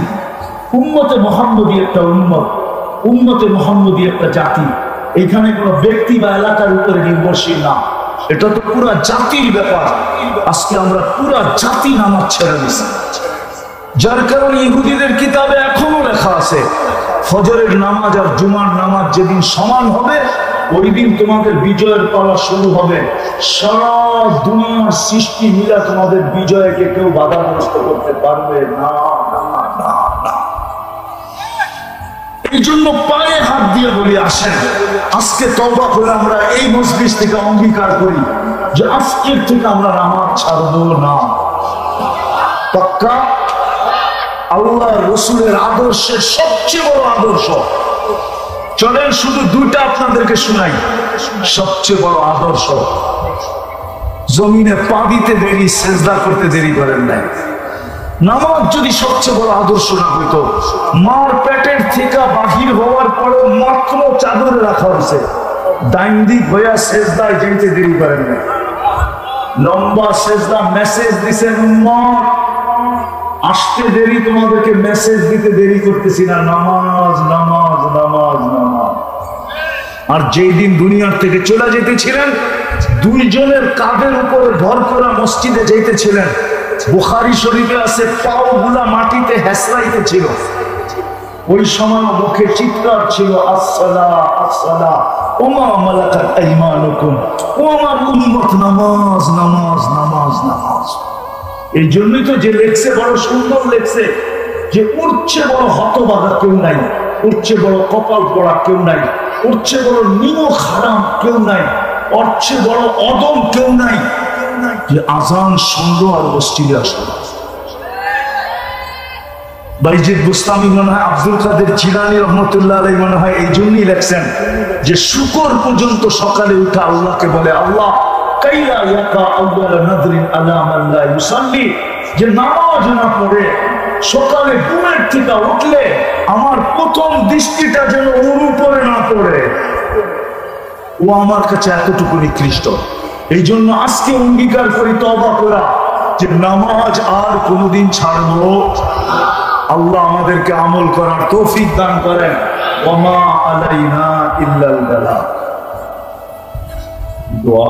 উম্মতে মুহাম্মদী একটা উম্মত, উম্মতে মুহাম্মদী একটা জাতি। এখানে কোনো ব্যক্তি বা এলাকার উপরে নির্ভরশীল না, এটা তো পুরা জাতির ব্যাপার। আজকে আমরা পুরা জাতি নামাজ ছেড়ে দিচ্ছি, যার কারণে ইহুদিদের কিতাবে এখনো লেখা আছে ফজরের নামাজ আর জুমার নামাজ যেদিন সমান হবে ওই দিন তোমাদের বিজয়ের পালা শুরু হবে। সারা দুনিয়ার সৃষ্টি মিলা তোমাদের বিজয়কে কেউ বাধাগ্রস্ত করতে পারবে না। এই জন্য পায়ে হাত দিয়ে বলি, আসেন আজকে তওবা করে আমরা এই মজলিস থেকে অঙ্গীকার করি যে আজকের থেকে আমরা নামাজ ছাড়বো না। পাক্কা? আল্লাহ রসুলের আদর্শের সবচেয়ে বড় আদর্শ। চলেন শুধু দুইটা আপনাদেরকে শোনাই। সবচেয়ে বড় আদর্শ, জমিনে পা দিতে দেরি, সেজদা করতে দেরি করেন নাই। নামাজ যদি সবচেয়ে বড় আদর্শ না হইতো, মার পেটের থেকে বাহির হওয়ার পরে মাত্র চাদরে রাখা হয়েছে, ডাইন দিক হইয়া সেজদায় যেতে দেরি করেন নাই। লম্বা সেজদা, মেসেজ দিছেন উম্মত আসতে দেরি, তোমাদেরকে মেসেজ দিতে দেরি করতেছি না, নামাজ নামাজ নামাজ নামাজ। আর যেই দিন দুনিয়ার থেকে চলে যেতেছিলেন, দুইজনের কাঁধের উপরে ভর করা মসজিদে যেতেছিলেন। বুখারী শরীফে আছে পাও গুলা মাটিতে হেসরাইতে ছিল। ওই সময় মুখে চিৎকার ছিল, আসসালা আসসালা ওমা মালাকাত আইমানুকুম, ও আমার উম্মত নামাজ নামাজ নামাজ নামাজ। এই জন্যই তো যে লেখছে বড় সুন্দর লেখছে যে উঠছে বড় হতবাগা কেউ নাই, উঠছে বড় কপাল পড়া কেউ নাই, উঠছে বড় নিমক হারাম কেউ নাই, উঠছে বড় অদম কেউ নাই যে আজান শুনলো আর মসজিদে আসলো। বাইজিদ বুস্তামি মনে হয় আব্দুল কাদের জিলানী রহমতুল্লাহ আলাইহি মনে হয় এই জন্যই লেখছেন যে শুকর পর্যন্ত সকালে উঠে আল্লাহকে বলে, আল্লাহ কাইলা ইয়াকা আউয়াল নাদরিন আলা মান লা ইউসাল্লি, যে নামাজ না পড়ে সকালে ঘুমের থেকে উঠলে আমার প্রথম দৃষ্টিটা যেন ওর উপরে না পড়ে, ও আমার কাছে এতটুকু নিকৃষ্ট। এই জন্য আজকে অঙ্গীকার করি তওবা করা যে নামাজ আর কোনোদিন ছাড়বো। আল্লাহ আমাদেরকে আমল করার তৌফিক দান করেন। ওমা আলাইনা ইল্লাল বালাগ। দোয়া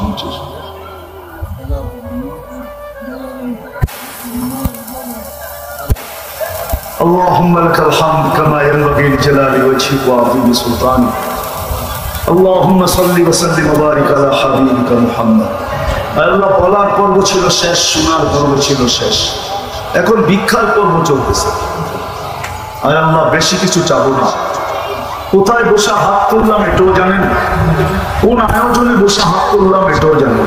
শুনছিস? اللهم لك الحمد كما ينبغي لجلال وجهك وعظيم سلطانك. اللهم صل وسلم وبارك على حبيبك محمد. আল্লাহ বলার পর্ব ছিল শেষ, শোনার পর্ব ছিল শেষ, এখন ভিক্ষার পর্ব চলতেছে। আর আল্লাহ বেশি কিছু চাবো না। কোথায় বসে হাত তুললাম এটাও জানেন, কোন আয়োজনে বসে হাত তুললাম এটাও জানেন,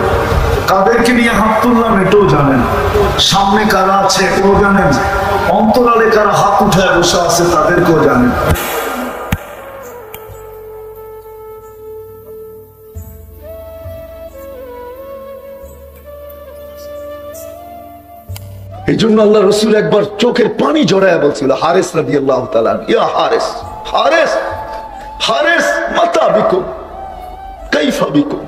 কাদেরকে নিয়ে হাত তুললাম এটাও জানেন, সামনে কারা আছে এটাও জানেন, অন্তরালে কারা হাত উঠায় বসে আছে তাদেরকেও জানেন। এই জন্য আল্লাহ রসুল একবার চোখের পানি জড়ায় বলছিল, হারেস রাদিয়াল্লাহু তাআলা, ইয়া হারেস হারেস হারেস মাতা বিকুম কাইফা বিকুম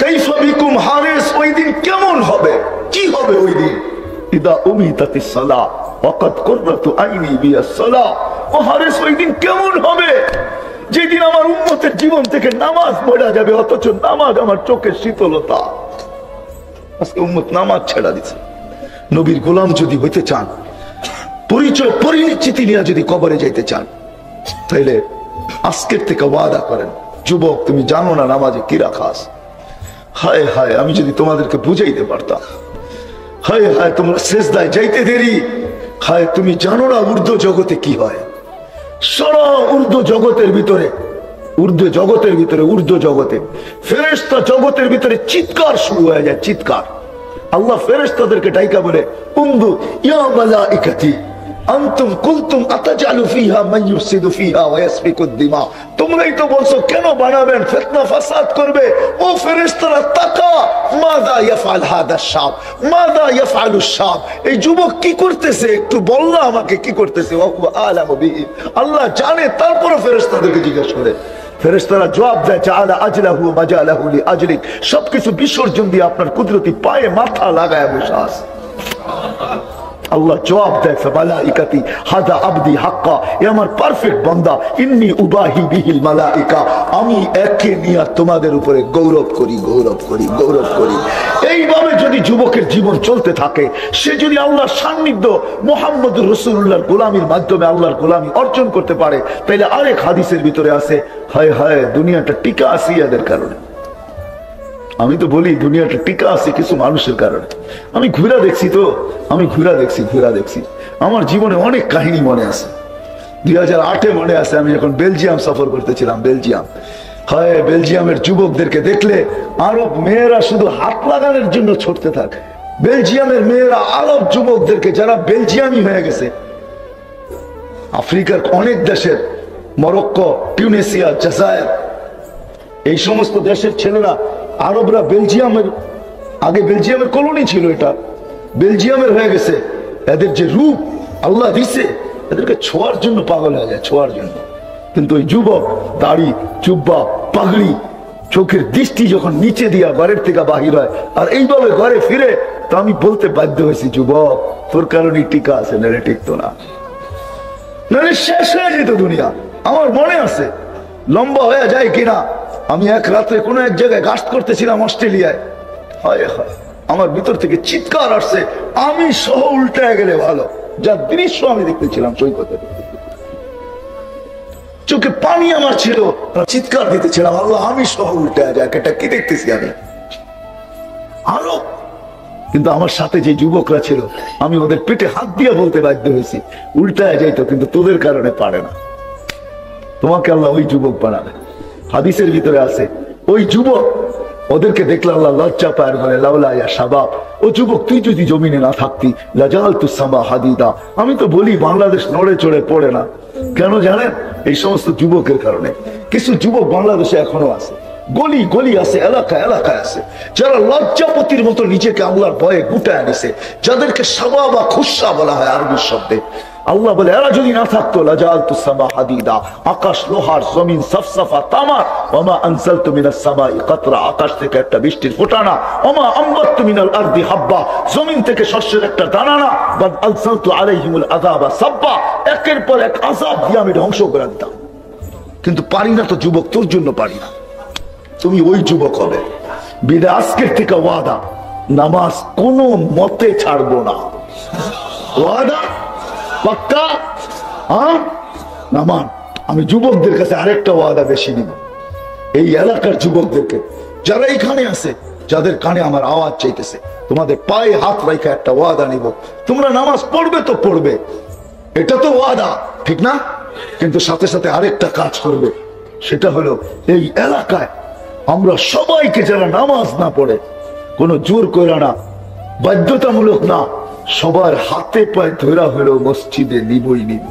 কাইফা বিকুম। হারেস ওই দিন কেমন হবে, কি হবে ওই দিন? ইদা উমিতাতিস সালাহ ওয়াকাদ কুররাতু আইনি বিয়াস সালাহ। ও হারেস ওই দিন কেমন হবে যেদিন আমার উম্মতের জীবন থেকে নামাজ পড়া যাবে, অথচ নামাজ আমার চোখের শীতলতা। আজকে উম্মত নামাজ ছেড়া দিচ্ছে। নবীর গোলাম যদি হইতে চান, পরিচয় পরিচিতি নিয়ে যদি কবরে যাইতে চান, তাইলে আজকের থেকে ওয়াদা করেন, যুবক তুমি জানো না নামাজে কি রাখা আছে। হায় হায়, আমি যদি তোমাদেরকে বুঝাইতে পারতাম। হায় হায়, তোমরা সেজদায় যাইতে দেরি, হায় তুমি জানো না উর্দু জগতে কি হয়? সারা উর্দু জগতের ভিতরে ফেরেশতা জগতের ভিতরে চিৎকার শুরু হয়ে যায়, চিৎকার। আল্লাহ ফেরেশতাদেরকে ডাইকা বলে, উনদু ইয়া মালাইকাতি আনতুম কুলতুম আতাজালু ফিহা মান ইউফসিদু ফিহা ওয়া ইয়াসফিকুদ দিমা। তোমরাই তো বলছো কেন বানাবেন, ফিতনা ফাসাদ করবে। ও ফেরেশতারা তাকা, মাযা ইয়াফআল হাদা শাব, মাযা ইয়াফআলু শাব, এই যুবক কি করতেছে একটু বল না আমাকে, কি করতেছে? ওয়া হুয়া আলামু বিহি, আল্লাহ জানে। তারপরে ফেরেশতাদেরকে জিজ্ঞেস করে, ফেরেশতারা জবাব দেয়, জাআলা আজলাহু মাজালাহু লিআজলিক, সবকিছু বিসর্জন দিয়ে আপনার কুদরতি পায়ে মাথা লাগায় বসে আছে। আল্লাহ জবাব দেয়, ফামালাইকাতি হাদা আবদি হাক্কা, এ আমার পারফেক্ট বান্দা, ইন্নী উবাহি বিহিল মালাইকা, আমি একে নিয়ে তোমাদের উপরে গৌরব করি। এইভাবে যদি যুবকের জীবন চলতে থাকে, সে যদি আল্লাহর সান্নিধ্য মুহাম্মদুর রাসূলুল্লাহর গোলামির মাধ্যমে আল্লাহর গোলামি অর্জন করতে পারে, তাহলে আরেক হাদিসের ভিতরে আছে, হায় হায় দুনিয়াটা টিকা আছে এদের কারণে। আমি তো বলি দুনিয়াটা টিকা আছে কিছু মানুষের কারণে। আমি ঘুরা দেখছি, আমার জীবনে অনেক কাহিনী মনে আছে। 2008-এ মনে আছে, আমি যখন বেলজিয়াম সফর করতেছিলাম, বেলজিয়ামের যুবকদেরকে দেখলে আরব মেয়েরা শুধু হাত লাগানোর জন্য ছুটতে থাকে। বেলজিয়ামের মেয়েরা আরব যুবকদেরকে, যারা বেলজিয়ামই হয়ে গেছে, আফ্রিকার অনেক দেশের, মরক্কো, টিউনিসিয়া, জাজায়ের, এই সমস্ত দেশের ছেলেরা, আরবরা বেলজিয়ামের, আগে বেলজিয়ামের কলোনি ছিল, এটা বেলজিয়ামের হয়ে গেছে। এদের যে রূপ আল্লাহ দিছে, এদেরকে ছোঁয়ার জন্য পাগল হয়ে যায়, ছোঁয়ার জন্য। কিন্তু ওই যুবক দাড়ি, জুব্বা, পাগড়ি, চোখের দৃষ্টি যখন নিচে দিয়া ঘরের থেকে বাহির হয় আর এইভাবে ঘরে ফিরে, তো আমি বলতে বাধ্য হয়েছি, যুবক তোর কারণেই টিকা আছে, নাহলে টিকতো না, নাহলে শেষ হয়ে যেত দুনিয়া। আমার মনে আছে, লম্বা হয়ে যায় কিনা, আমি এক রাত্রে কোন এক জায়গায় গাস্ট করতেছিলাম অস্ট্রেলিয়ায়, আমার ভিতর থেকে চিৎকার আসছে, আমি সহ উল্টায় গেলে ভালো, যার দৃশ্য আমি দেখতেছিলাম সৈকতে, চোখে পানি আমার ছিল, চিৎকার দিতেছিলাম, আল্লাহ আমি সহ উল্টায় যায়, এটা কি দেখতেছি আমি আরো। কিন্তু আমার সাথে যে যুবকরা ছিল, আমি ওদের পেটে হাত দিয়ে বলতে বাধ্য হয়েছি, উল্টায় যাইতো, কিন্তু তোদের কারণে পারে না। তোমাকে আল্লাহ ওই যুবক বানাবে। হাদিসের ভিতরে আছে, ওই যুবক, ওদেরকে দেখলে আল্লাহ লজ্জা পায়, বলে লাউলা ইয়া শাবাব, ও যুবক তুই যদি জমিনে না থাকতি, লাজালতুস সামা হাদিদা। আমি তো বলি বাংলাদেশ নড়ে চড়ে পড়ে না, কেন জানেন? এই সমস্ত যুবকের কারণে। কিছু যুবক বাংলাদেশে এখনো আছে, গলি গলি আছে, এলাকায় আছে, যারা লজ্জাপতির মতো নিজেকে আল্লাহর ভয়ে গুটায় নিছে, যাদেরকে সাবা বা খুশা বলা হয় আরবি শব্দে। আল্লাহ বলে এরা যদি না থাকতো, লাজালতুস সামা হাদিদা, আকাশ লোহার, জমিন সাফসাফা তামার, ওমা আনজালতু মিনাস সামাই কাতরা, আকাশ থেকে একটা বৃষ্টির ফোঁটা না, ওমা আমবাততু মিনাল আরদি হাব্বা, জমিন থেকে শস্যের একটা দানা না, বাদ আলসালতু আলাইহিমুল আযাবা সাব্বা, একের পর এক আযাব দিয়ে আমি ধ্বংস করে দিতাম। কিন্তু পারি না তো যুবক, তোর জন্য পারি না, তুমি ওই যুবক হবে। বিদায় আজকের থেকে ওয়াদা, নামাজ কোনো মতে ছাড়বো না, ওয়াদা পাক্কা। নামান আমি যুবকদের কাছে আরেকটা ওয়াদা বেশি নিব, এই এলাকার যুবকদেরকে, যারা এইখানে আছে, যাদের কানে আমার আওয়াজ চাইতেছে, তোমাদের পায়ে হাত রেখে একটা ওয়াদা নিব, তোমরা নামাজ পড়বে তো পড়বে, এটা তো ওয়াদা, ঠিক না? কিন্তু সাথে সাথে আরেকটা কাজ করবে, সেটা হলো এই এলাকায় আমরা সবাইকে, যারা নামাজ না পড়ে, কোনো জোর করে না, বাধ্যতামূলক না, সবার হাতে পায়ে ধরা হলো মসজিদে নিবই নিব।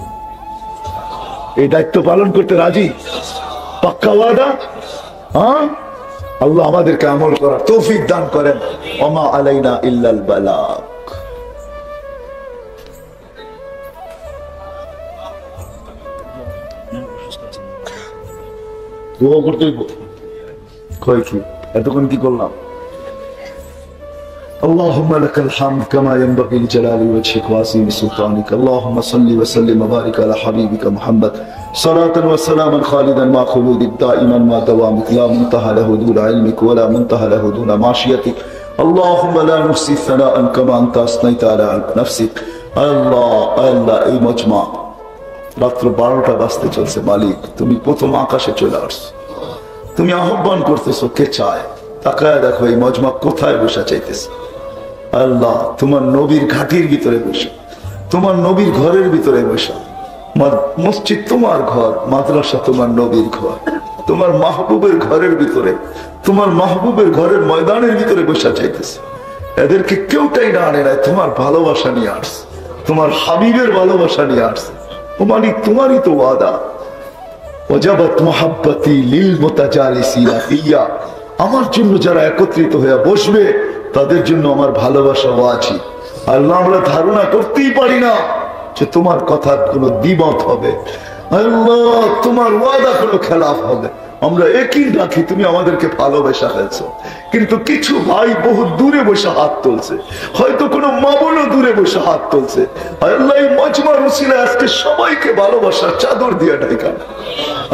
এই দায়িত্ব পালন করতে রাজি? পাক্কা ওয়াদা? আল্লাহ আমাদেরকে আমল করার তৌফিক দান করেন। ওমা আলাইনা ইল্লাল বালাগ। দোয়া করতে এতক্ষণ কি করলাম? اللهم لك الحمد كما ينبغي لجلال وجهك وعظيم سلطانك. اللهم صل وسلم وبارك على حبيبك محمد صلاة وسلاما خالدا مع خلودك دائما مع دوامك لا منتهى له دون علمك ولا منتهى له دون معصيتك. اللهم لا نحصي ثناء كما انت اثنيت على نفسك. আল্লাহ এই মজমা রাত্র 12টা বাজতে চলছে, মালিক তুমি প্রথম আকাশে চলে আসছো, তুমি আহ্বান করতেছো, কে চায়? তাকায় দেখো এই মজমা কোথায় বসা চাইতেছে। আল্লাহ তোমার নবীর ঘাটির ভিতরে বসে, তোমার নবীর ঘরের ভিতরে বসা। মসজিদ তোমার ঘর, মাদ্রাসা তোমার নবীর ঘর। তোমার মাহবুবের ঘরের ভিতরে, তোমার মাহবুবের ঘরের ময়দানের ভিতরে বসা চাইতেছে। এদেরকে কেউটাই না আনে নাই, তোমার ভালোবাসা নিয়ে আসছে, তোমার হাবিবের ভালোবাসা নিয়ে আসছে। ও মালিক, তোমারই তো ওয়াদা, ওয়াজাবাত মুহাব্বতি লিল মুতাজালিসিনা ফিয়া। আমার জন্য যারা একত্রিত হয়ে বসবে তাদের জন্য আমার ভালোবাসা ওয়াজিব। আল্লাহ, আমরা ধারণা করতেই পারি না যে তোমার কথার কোনো দ্বিমত হবে, আল্লাহ তোমার ওয়াদা কোনো খেলাফ হবে। আমরা একই রাখি তুমি আমাদেরকে ভালোবাসা ফেলছো, কিন্তু কিছু ভাই বহু দূরে বসে হাত তুলছে, হয়তো কোনো মা বোনও দূরে বসে হাত তুলছে। আল্লাহ, এই মজমার উসিলা আজকে সবাইকে ভালোবাসার চাদর দিয়ে ঢাকা।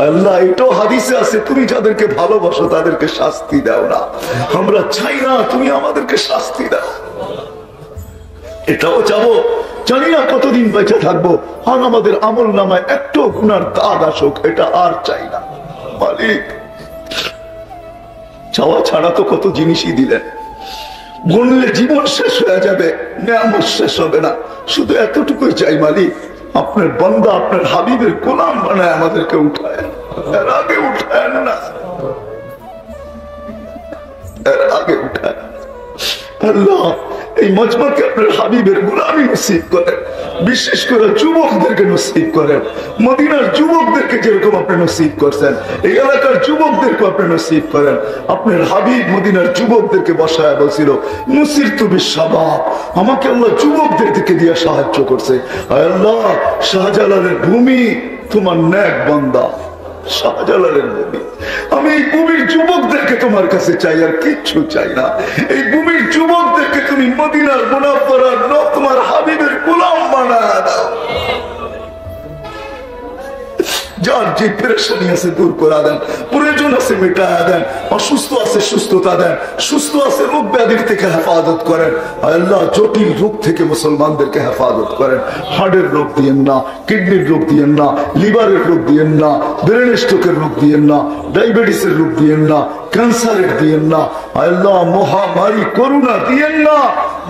আল্লাহ, এটাও হাদিসে আছে, তুমি যাদেরকে ভালোবাসো তাদেরকে শাস্তি দাও না। আমরা চাই না তুমি আমাদেরকে শাস্তি দাও। এটাও যাবো, জানি না কতদিন বেঁচে থাকবো, আর আমাদের আমল নামায় একটু গুনার দাগ আসুক, এটা আর চাই না। মালিক, চাওয়া ছাড়া তো কত জিনিসই দিলেন, গুনলে জীবন শেষ হয়ে যাবে, নেয়ামত শেষ হবে না। শুধু এতটুকুই চাই মালিক, আপনার বান্দা আপনার হাবিবের গোলাম বানায় আমাদেরকে উঠায়, এর আগে উঠায় না, এর আগে উঠায়। আল্লাহ, এই মজমাকে আপনার হাবিবের গোলামি নসিব করেন, বিশেষ করে যুবকদেরকে নসিব করেন। মদিনার যুবকদেরকে যেরকম আপনি নসিব করছেন, এই এলাকার যুবকদেরকে আপনি নসিব করেন। আপনার হাবিব মদিনার যুবকদেরকে বসায় বলছিল, নুসিরতু বিশ-শাবাব, আমাকে আল্লাহ যুবকদের দিকে দিয়ে সাহায্য করছে। আল্লাহ, শাহজালালের ভূমি তোমার নেক বান্দা, শাহজালালের ভূমি, আমি এই ভূমির যুবকদেরকে তোমার কাছে চাই, আর কিচ্ছু চাই না। এই ভূমির যুবকদেরকে তুমি মদিনার মুনাফফারার তোমার হাবিবের গোলাম বানায় দাও। যার যে পেরেশানি আছে দূর করে দেন, প্রয়োজন আছে মেটায় দেন, অসুস্থ আছে সুস্থতা দেন, সুস্থ আছে রোগ ব্যাধির থেকে হেফাজত করেন। আল্লাহ, জটিল রোগ থেকে মুসলমানদেরকে হেফাজত করেন। হার্টের রোগ দিয়েন না, কিডনির রোগ দিয়েন না, লিভারের রোগ দিয়েন না, ব্রেন স্ট্রোকের রোগ দিয়েন না, ডায়াবেটিসের রোগ দিয়েন না, ক্যান্সারের দিয়েন না। আল্লাহ, মহামারী করোনা দিয়েন না,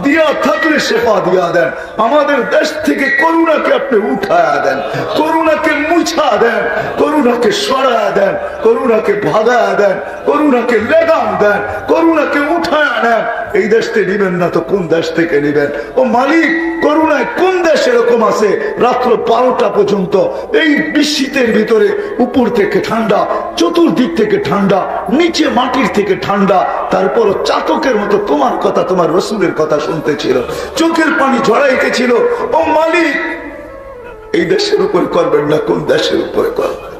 দিয়া থাকলে শেফা দিয়া দেন। আমাদের দেশ থেকে করোনাকে আপনি উঠায়া দেন, করোনাকে মুছা দেন, করোনাকে সরায়া দেন, করোনাকে ভাগায়া দেন, করোনাকে লেগাম দেন, করোনাকে উঠায়া নেন। এই দেশ থেকে নিবেন না তো কোন দেশ থেকে নিবেন? ও মালিক, করোনায় কোন দেশ এরকম আছে রাত্র 12টা পর্যন্ত এই শীতের ভিতরে উপর থেকে ঠান্ডা, চতুর্দিক থেকে ঠান্ডা, নিচে মাটির থেকে ঠান্ডা, তারপর চাতকের মতো তোমার কথা, তোমার রসুলের কথা শুনতেছিল, চোখের পানি ঝরাইতেছিল। ও মালিক, এই দেশের উপর করবেন না কোন দেশের উপরে করবেন?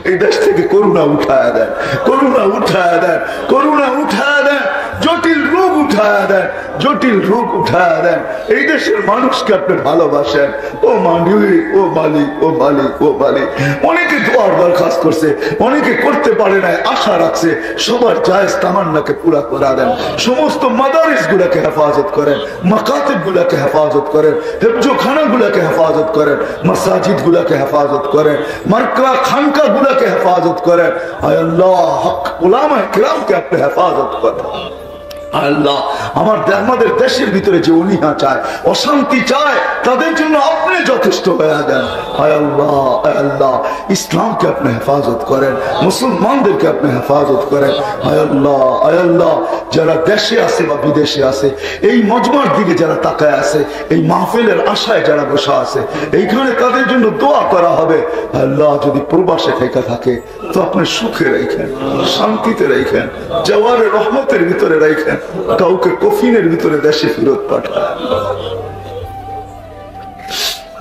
এই দেশ থেকে করোনা উঠায় দেন, করোনা উঠায় দেন, করোনা উঠায় দেন, জটিল রোগ উঠায় দেন, জটিল রোগ উঠায় দেন। এই দেশের মানুষকে আপনি ভালোবাসেন। ও মালিক, ও মালিক, ও মালিক, ও মালিক। অনেকে দোয়ার দরখাস্ত করছে, অনেকে করতে পারে নাই, আশা রাখছে। সবার জায়েজ তামান্নাকে পুরা করে দেন। সমস্ত মাদারিস গুলাকে হেফাজত করেন, মাকাতিব গুলাকে হেফাজত করেন, হেফজোখানা গুলাকে হেফাজত করেন, মাসাজিদ গুলাকে হেফাজত করেন, মার্কা খানকা গুলাকে হেফাজত করেন। আল্লাহ, হক উলামায়ে কিরামকে আপনি হেফাজত করেন। আল্লাহ, আমাদের দেশের ভিতরে যে অনীহা চায়, অশান্তি চায়, তাদের জন্য আপনি যথেষ্ট হয়ে যান। আয় আল্লাহ, আয় আল্লাহ, ইসলামকে আপনি হেফাজত করেন, মুসলমানদেরকে আপনি হেফাজত করেন। আয় আল্লাহ, আয় আল্লাহ, যারা দেশে আছে বা বিদেশে আছে, এই মজমার দিকে যারা তাকায় আছে, এই মাহফিলের আশায় যারা বসা আছে, এইখানে তাদের জন্য দোয়া করা হবে। আল্লাহ, যদি প্রবাসে থেকে থাকে তো আপনি সুখে রেখেন, শান্তিতে রেখেন, জওয়ারে রহমতের ভিতরে রেখেন, কাউকে কফিনের ভিতরে দেশে ফেরত পাঠায়।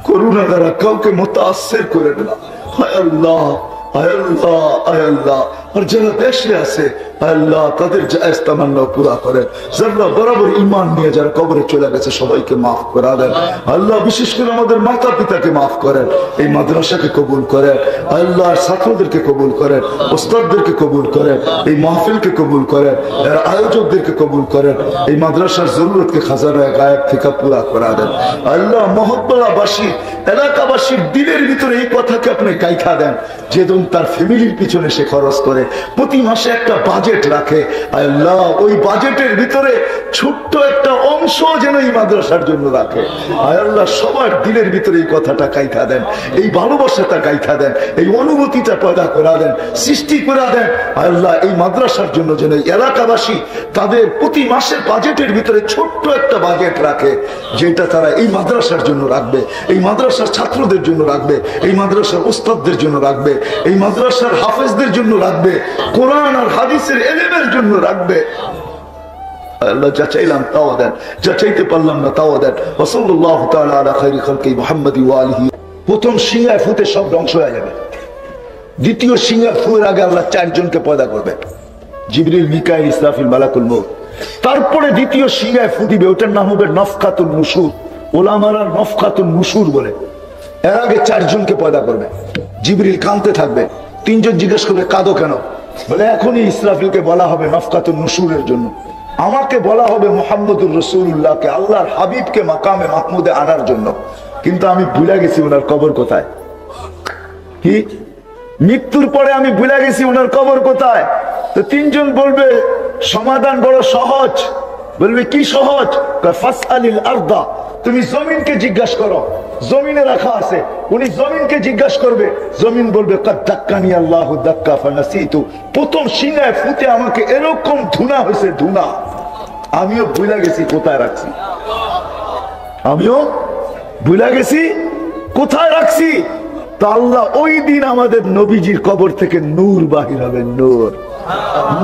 করুণা দ্বারা কাউকে মুতাআসসির করেন না। হায় আল্লাহ, হায় আল্লাহ, হায় আল্লাহ। আর যারা দেশে আছে আল্লাহ, তাদের জায়েজ তামান্না পুরা করেন। যারা বরাবর ঈমান নিয়ে যারা কবরে চলে গেছে সবাইকে মাফ করে দেন। আল্লাহ, বিশেষ করে আমাদের মাতা পিতাকে মাফ করেন, এই মাদ্রাসাকে কবুল করেন, আল্লাহর ছাত্রদেরকে কবুল করেন, ওস্তাদদেরকে কবুল করেন, এই মাহফিলকে কবুল করেন, এর আয়োজকদেরকে কবুল করেন, এই মাদ্রাসার জরুরতকে খাজানায়ে গায়েব থেকে পুরা করে দেন। আল্লাহ, মহব্বতবাসী এলাকাবাসীর দিলের ভিতরে এই কথাকে আপনি গাইথা দেন, যে তার ফ্যামিলির পিছনে সে খরচ করে, প্রতি মাসে একটা বাজেট বাজেট রাখে, আল্লাহ ওই বাজেটের ভিতরে ছোট্ট একটা অংশ যেন এই মাদ্রাসার জন্য রাখে। আল্লাহ সবার দিলের ভিতরে এই কথাটা গাইথা দেন, এই ভালোবাসাটা গাইথা দেন, এই অনুভূতিটা পয়দা করা দেন, সৃষ্টি করে দেন। আল্লাহ এই মাদ্রাসার জন্য যেন এলাকাবাসী তাদের প্রতি মাসের বাজেটের ভিতরে ছোট্ট একটা বাজেট রাখে, যেটা তারা এই মাদ্রাসার জন্য রাখবে, এই মাদ্রাসার ছাত্রদের জন্য রাখবে, এই মাদ্রাসার উস্তাদদের জন্য রাখবে, এই মাদ্রাসার হাফেজদের জন্য রাখবে, কোরআন আর হাদিসের ইলমের জন্য রাখবে। আল্লাহ যা চাইলাম তাও দেন, যা চাইতে পারলাম না তাও দেন। সাল্লাল্লাহু তাআলা আলা খায়রি খালকি মুহাম্মাদি ওয়া আলিহি। প্রথম সিংহায় ফুতে সব ধ্বংস হয়ে যাবে। দ্বিতীয় সিংহায় ফুয়ের আগে আল্লাহ চারজনকে পয়দা করবে, জিবরিল, মিকাইল, ইসরাফিল, মালাকুল মউত। তারপরে দ্বিতীয় সিংহায় ফু দিবে, ওটার নাম হবে নফকাতুন নুশুর। ওলামারা নফকাতুন নুশুর বলে। এর আগে চারজনকে পয়দা করবে। জিবরিল কাঁদতে থাকবে, তিনজন জিজ্ঞেস করবে কাঁদো কেন? বলে এখনই ইসরাফিলকে বলা হবে নফকাতুন নুশুরের জন্য, আমাকে বলা হবে মুহাম্মদুর রাসূলুল্লাহকে, আল্লাহর হাবিবকে মাকামে মাহমুদে আনার জন্য। কিন্তু আমি ভুলে গেছি ওনার কবর কোথায়। কি মৃত্যুর পরে আমি ভুলে গেছি ওনার কবর কোথায়। তো তিনজন বলবে সমাধান বড় সহজ। বলবে কি সহজ? ফাসআলিল আরদা, তুমি জমিনকে জিজ্ঞাসা করো, জমিনে রাখা আছে। উনি জমিনকে জিজ্ঞাসা করবে, জমিন বলবে কাদ দাক্কানি আল্লাহু দাক্কা ফানাসিতু। প্রথম সিংহায় ফুতে আমাকে এরকম ধুনা হয়েছে, ধুনা, আমিও ভুলে গেছি কোথায় রাখছি, আমিও ভুলে গেছি কোথায় রাখছি। তো আল্লাহ ওই দিন আমাদের নবীজির কবর থেকে নূর বাহির হবে, নূর,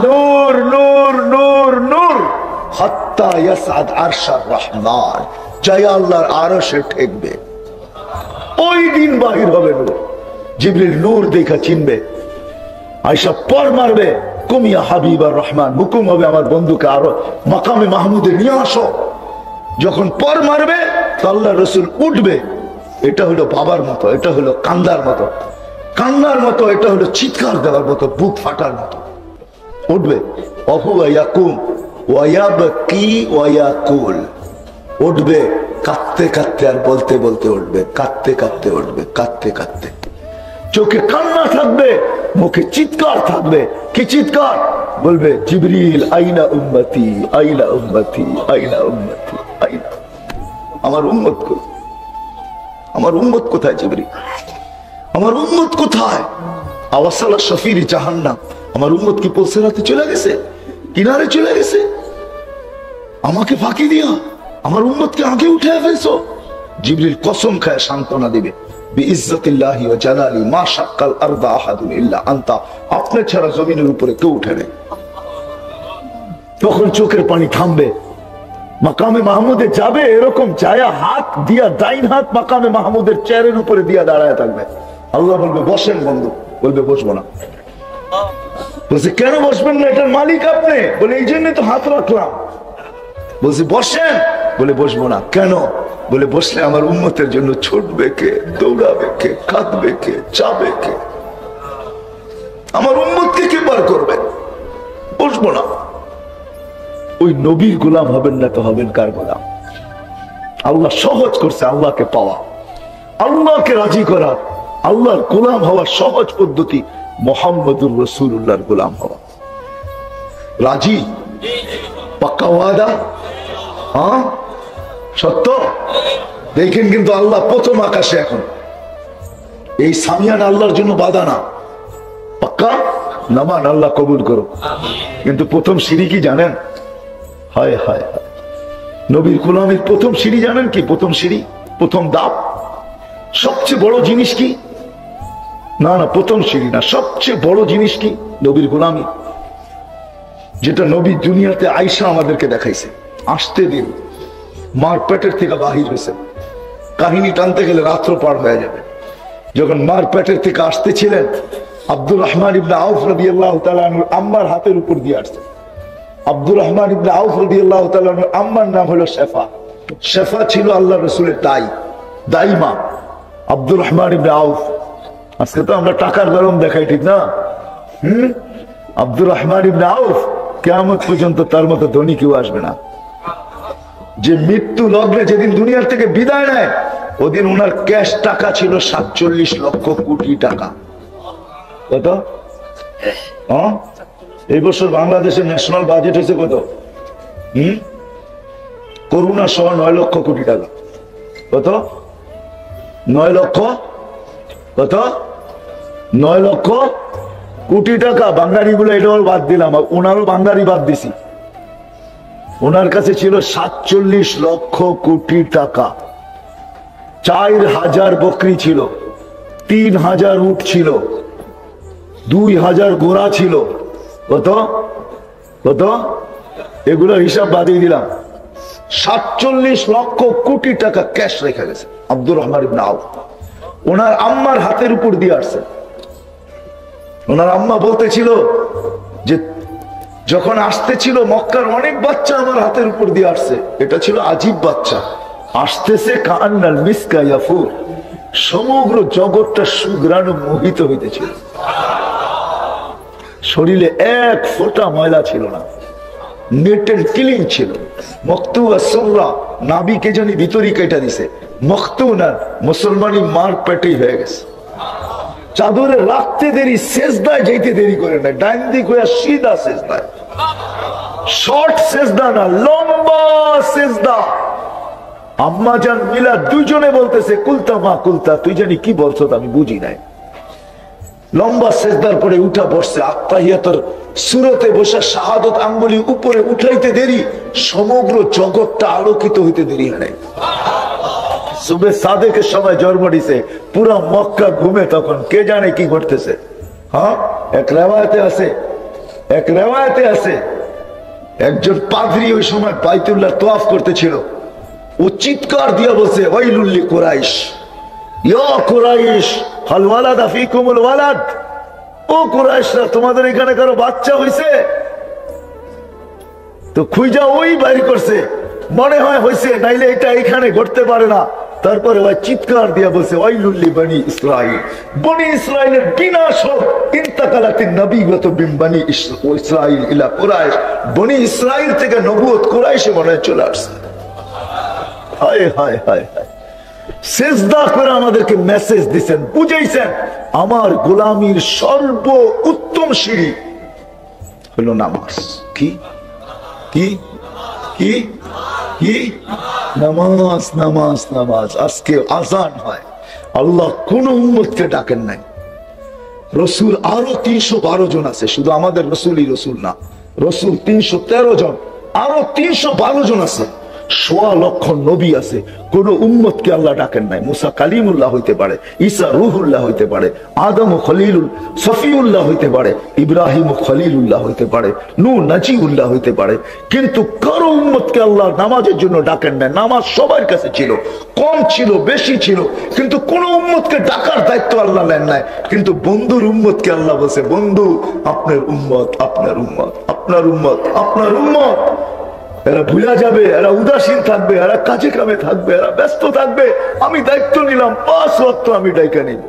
নূর, নূর, নূর, নূর, হাত্তা ইয়াসআদ আরশার রহমান, জয় আল্লাহর আরশে ঠেকবে। ওই দিন বাহির হবে নূর। জিবরিল নূর দেখা চিনবে, আয়েশা পর মারবে, কুমিয়া হাবিবার রহমান, হুকুম হবে আমার বন্ধুকে আরো মাকামে মাহমুদে নিয়ে আসো। যখন পর মারবে তো আল্লাহ রসুল উঠবে। এটা হলো বাবার মতো, এটা হলো কান্দার মতো, কান্নার মতো, এটা হলো চিৎকার দেওয়ার মতো, বুক ফাটার মতো। উঠবে, অহুয়া ইয়াকুম ওয়া ইয়াবকি ওয়া ইয়াকুল। উঠবে কাঁদতে কাঁদতে আর বলতে বলতে উঠবে, কাঁদতে কাঁদতে উঠবে, কাঁদতে কাঁদতে। চোখে কান্না থাকবে, মুখে চিৎকার থাকবে। কি চিৎকার? বলবে জিবরিল আইনা উম্মতি, আইনা উম্মতি, আইনা উম্মতি, আইনা। আমার উম্মত কই? আমার উম্মত কোথায় জিবরিল? আমার উম্মত কোথায়? আওয়াসালা শফির জাহান্নাম। আমার উম্মত কি পৌঁছাতে চলে গেছে, কিনারে চলে গেছে? আমাকে ফাঁকি দিয়া আমার উম্মতকে আগে উঠে ফেলছো। জিবরিল কসম খায় সান্ত্বনা দিবে, বিইজ্জতিল্লাহি ওয়া জালালি মা শাক্কাল আরদা আহাদুন ইল্লা আনতা। আপনি ছাড়া জমিনের উপরে কেউ উঠে নেই। তখন চোখের পানি থামবে, মাকামে মাহমুদে যাবে, এরকম যায়া হাত দিয়া, ডাইন হাত মাকামে মাহমুদের চেয়ারের উপরে দিয়া দাঁড়ায় থাকবে। আল্লাহ বলবে বসেন বন্ধু, বলবে বসবো না। বলছে কেন বসবেন না? এটার মালিক আপনি। বলে এই জন্য তো হাত রাখলাম। বলছে বসেন, বলে বসবো না। কেন? বলে বসলে আমার উম্মতের জন্য ছুটবে কে, দৌড়াবে কে, কাঁদবে কে, চাবে কে? আমার উম্মতকে কে বার করবে? বসবো না। ওই নবীর গোলাম হবেন না তো হবেন কার গোলাম? আল্লাহ সহজ করছে আল্লাহকে পাওয়া, আল্লাহকে রাজি করা, আল্লাহর গোলাম হওয়ার সহজ পদ্ধতি মুহাম্মদুর রাসূলুল্লাহর গোলাম হওয়া। রাজি? পাক্কা ওয়াদা? হ্যাঁ সত্য? দেখেন কিন্তু আল্লাহ প্রথম আকাশে এখন এই সামিয়ান আল্লাহর জন্য বাধা না, পাক্কা নামান, আল্লাহ কবুল করো। কিন্তু প্রথম সিঁড়ি কি জানেন? হায় হায় হায়, নবীর গোলামের প্রথম সিঁড়ি জানেন কি? প্রথম সিঁড়ি, প্রথম ধাপ, সবচেয়ে বড় জিনিস কি? না না, প্রথম সিঁড়ি না, সবচেয়ে বড় জিনিস কি? নবীর গোলামি। যেটা নবী দুনিয়াতে আয়েশা আমাদেরকে দেখাইছে। আসতে দিন, মার পেটের থেকে বাহির হয়েছে। কাহিনী টানতে গেলে রাত্র পার হয়ে যাবে। যখন মার পেটের থেকে আসতেছিলেন, আব্দুর রহমান ইবনে আউফ রাদিয়াল্লাহু তাআলা আনহুর আম্মার হাতের উপর দিয়ে আসছে। আব্দুর রহমান ইবনে আউফ রাদিয়াল্লাহু তাআলা আনহুর আম্মার নাম হলো শেফা। শেফা ছিল আল্লাহ রাসূলের দাইমা। আব্দুর রহমান ইবনে আউফ, আজকে তো আমরা টাকার গরম দেখাই, ঠিক না? আব্দুর রহমান ইবনে আউফ কিয়ামত পর্যন্ত তার মতো ধনী কেউ আসবে না। যে মৃত্যু লগ্নে যেদিন দুনিয়ার থেকে বিদায় নেয়, ওদিন ওনার ক্যাশ টাকা ছিল 47 লক্ষ কোটি টাকা। কত? এই বছর বাংলাদেশের ন্যাশনাল বাজেট হয়েছে কত? করোনা সহ 9 লক্ষ কোটি টাকা। কত? 9 লক্ষ। কত? 9 লক্ষ কোটি টাকা। বাঙালি গুলো এটাও বাদ দিলাম, ওনারও বাঙালি বাদ দিছি। ওনার কাছে ছিল 47 লক্ষ কোটি টাকা। 4000 বকরি ছিল, 3000 উট ছিল, 2000 ঘোড়া ছিল। কত? কত? এগুলো হিসাব বাদিয়ে দিলাম। 47 লক্ষ কোটি টাকা ক্যাশ রেখে গেছে আব্দুর রহমান ইবনে আউফ। ওনার আম্মার হাতের উপর দিয়ে আসছে। ওনার আম্মা বলতেছিল যে যখন আসতেছিল মক্কার অনেক বাচ্চা আমার হাতের উপর দিয়ে আসছে। এটা ছিল আজীব বাচ্চা, আসতেছে কান্নাল মিসকা ইয়াফুর, সমগ্র জগৎটা সুগ্রাণে মোহিত হইতেছিল। শরীরে এক ফোঁটা ময়লা ছিল না, নেটের ক্লিন ছিল। মক্তু আর সুররা নাবিকে জানি ভিতরি কেটে দিছে, মক্তু না মুসলমানি মার পেটেই হয়ে গেছে। চাদরে রাখতে দেরি, সেজদায় যাইতে দেরি করে না, ডাইন দিক হইয়া সিধা সেজদায়। শর্ট সেজদা না, লম্বা সেজদা। আম্মা জান মিলা দুইজনে বলতেছে কুলতা মা কুলতা, তুই জানি কি বলছো আমি বুঝি নাই। লম্বা সেজদার পরে উঠা বসছে, আত্তাহিয়াতুর সুরতে বসে শাহাদত আঙ্গুলি উপরে উঠাইতে দেরি, সমগ্র জগৎটা আলোকিত হইতে দেরি হয় নাই। সুবে সাদেকের সময় জন্ম নিছে, পুরা মক্কা ঘুমে তখন, কে জানে কি ঘটতেছে। হ্যাঁ, এক রেওয়ায়তে আছে একজন পাদ্রী ওই সময় বাইতুল্লাহ তোয়াফ করতেছিল। ও চিৎকার দিয়া বলছে ওয়াইলুল কুরাইশ, ইয়া কুরাইশ হাল ওয়ালাদা ফিকুমুল ওয়ালাদ। ও কুরাইশরা, তোমাদের এখানে কারো বাচ্চা হইছে? তো খুঁজা ওই বাইর করছে, মনে হয় হইছে, নাইলে এটা এখানে ঘটতে পারে না। তারপরে ওই চিৎকার দিয়া বলছে ওয়াইলুল্লি বনি ইসরাইল, বনি ইসরাইলের বিনাশ হোক। ইন্তাকালাতিন নবুওয়াত বিন বনি ইসরাইল ইলা কুরাইশ, বনি ইসরাইল থেকে নবুয়ত কুরাইশে মনে চলে আসছে। হায় হায় হায় হায়। সেজদা করে আমাদেরকে মেসেজ দিচ্ছেন, বুঝাইছেন আমার গোলামীর সর্ব উত্তম সিঁড়ি হলো নামাজ। কি কি কি কি? নামাজ নামাজ নামাজ। আজকে আজান হয়, আল্লাহ কোন উম্মতকে ডাকেন নাই। রসুল আরো 312 জন আছে, শুধু আমাদের রসুলই রসুল না, রসুল 313 জন, আরো 312 জন আছে। 1.25 লক্ষ নবী আছে, কোন উম্মতকে আল্লাহ ডাকেন নাই। মুসা কালিমুল্লাহ হইতে পারে, ঈসা রুহুল্লাহ হইতে পারে, আদম ও খলিলুল সফিউল্লাহ হইতে পারে, ইব্রাহিম ও খলিলুল্লাহ হইতে পারে, নূহ নাজিউল্লাহ হইতে পারে, কিন্তু কারো উম্মতকে আল্লাহ নামাজের জন্য ডাকেন নাই। নামাজ সবার কাছে ছিল, কম ছিল বেশি ছিল, কিন্তু কোন উম্মতকে ডাকার দায়িত্ব আল্লাহ নেন নাই। কিন্তু বন্ধুর উম্মতকে আল্লাহ বলছে, বন্ধু আপনার উম্মত, আপনার উম্মত, আপনার উম্মত, আপনার উম্মত। এরা ভুলা যাবে, এরা উদাসীন থাকবে, এরা কাজে কামে থাকবে, এরা ব্যস্ত থাকবে। আমি দায়িত্ব নিলাম, 5 ওয়াক্ত আমি ডাইকা নিব।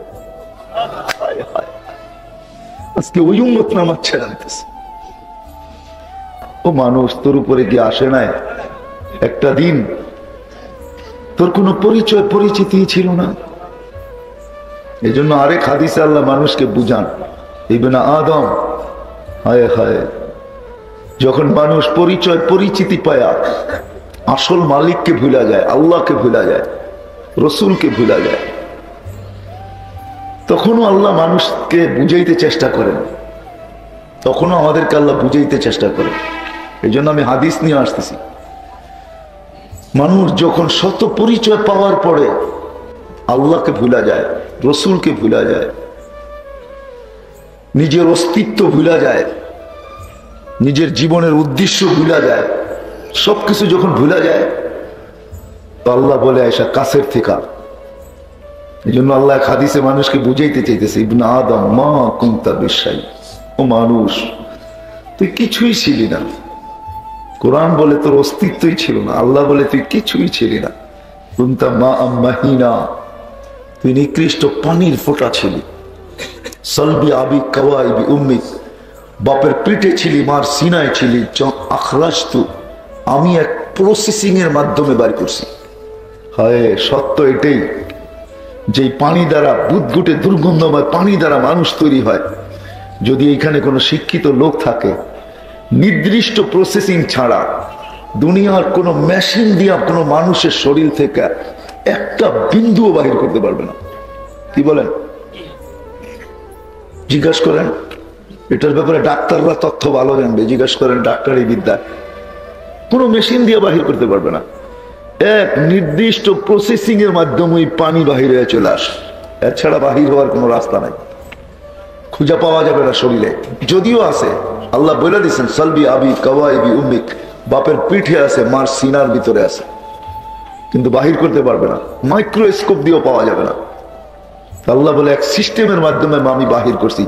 আজকে ওই উম্মত নামাজ ছেড়ে দিতেছে। ও মানুষ, তোর উপরে কি আসে নাই একটা দিন তোর কোনো পরিচয় পরিচিতি ছিল না? এই জন্য আরেক হাদিসে আল্লাহ মানুষকে বুঝান, ইবনে আদম, হায় হায়, যখন মানুষ পরিচয় পরিচিতি পায়া আসল মালিককে ভুলা যায়, আল্লাহকে ভুলা যায়, রসুলকে ভুলা যায়, তখনও আল্লাহ মানুষকে বুঝাইতে চেষ্টা করেন, তখনও আমাদেরকে আল্লাহ বুঝাইতে চেষ্টা করেন। এই জন্য আমি হাদিস নিয়ে আসতেছি। মানুষ যখন শত পরিচয় পাওয়ার পরে আল্লাহকে ভুলা যায়, রসুলকে ভুলা যায়, নিজের অস্তিত্ব ভুলা যায়, নিজের জীবনের উদ্দেশ্য ভুলা যায়, সবকিছু যখন ভুলা যায় তো আল্লাহ বলে আয়সা কাছের থেকে। এই জন্য আল্লাহ হাদিসে মানুষকে বুঝাইতে চাইতেছে, ইবনে আদম মা কুনতা বিশাই, ও মানুষ তুই কিছুই ছিলি না। কোরআন বলে তোর অস্তিত্বই ছিল না, আল্লাহ বলে তুই কিছুই ছিলি না। কুনতা মা মাহিনা, তুই নিকৃষ্ট পানির ফোঁটা ছিলি। সলবি আবি কাওয়াইবি উম্মিক, বাপের পিঠে ছিলি, মার সিনায় ছিলি। আখরাজতু, আমি এক প্রসেসিং এর মাধ্যমে বার করছি। হায়, সত্য এটাই, যে পানি দ্বারা বুদগুটে দুর্গন্ধময় পানি দ্বারা মানুষ তৈরি হয়, যদি এখানে কোনো শিক্ষিত লোক থাকে, নির্দিষ্ট প্রসেসিং ছাড়া দুনিয়ার কোনো মেশিন দিয়া কোনো মানুষের শরীর থেকে একটা বিন্দুও বাহির করতে পারবে না। কি বলেন? জিজ্ঞাসা করেন, এটার ব্যাপারে ডাক্তাররা তথ্য ভালো জানবে। জিজ্ঞাসা করেন ডাক্তারি বিদ্যা, কোনো মেশিন দিয়ে বাহির করতে পারবে না। এক নির্দিষ্ট প্রসেসিং এর মাধ্যমে পানি বাহির হয়ে চলে আসে, এছাড়া বাহির হওয়ার কোনো রাস্তা নাই, খুঁজে পাওয়া যাবে না শরীরে। যদিও আছে, আল্লাহ বলে দিচ্ছেন সালবি আবি কাওয়াইবি উম্মিক, বাপের পিঠে আছে, মার সিনার ভিতরে আছে, কিন্তু বাহির করতে পারবে না, মাইক্রোস্কোপ দিয়েও পাওয়া যাবে না। আল্লাহ বলে এক সিস্টেমের মাধ্যমে আমি বাহির করছি।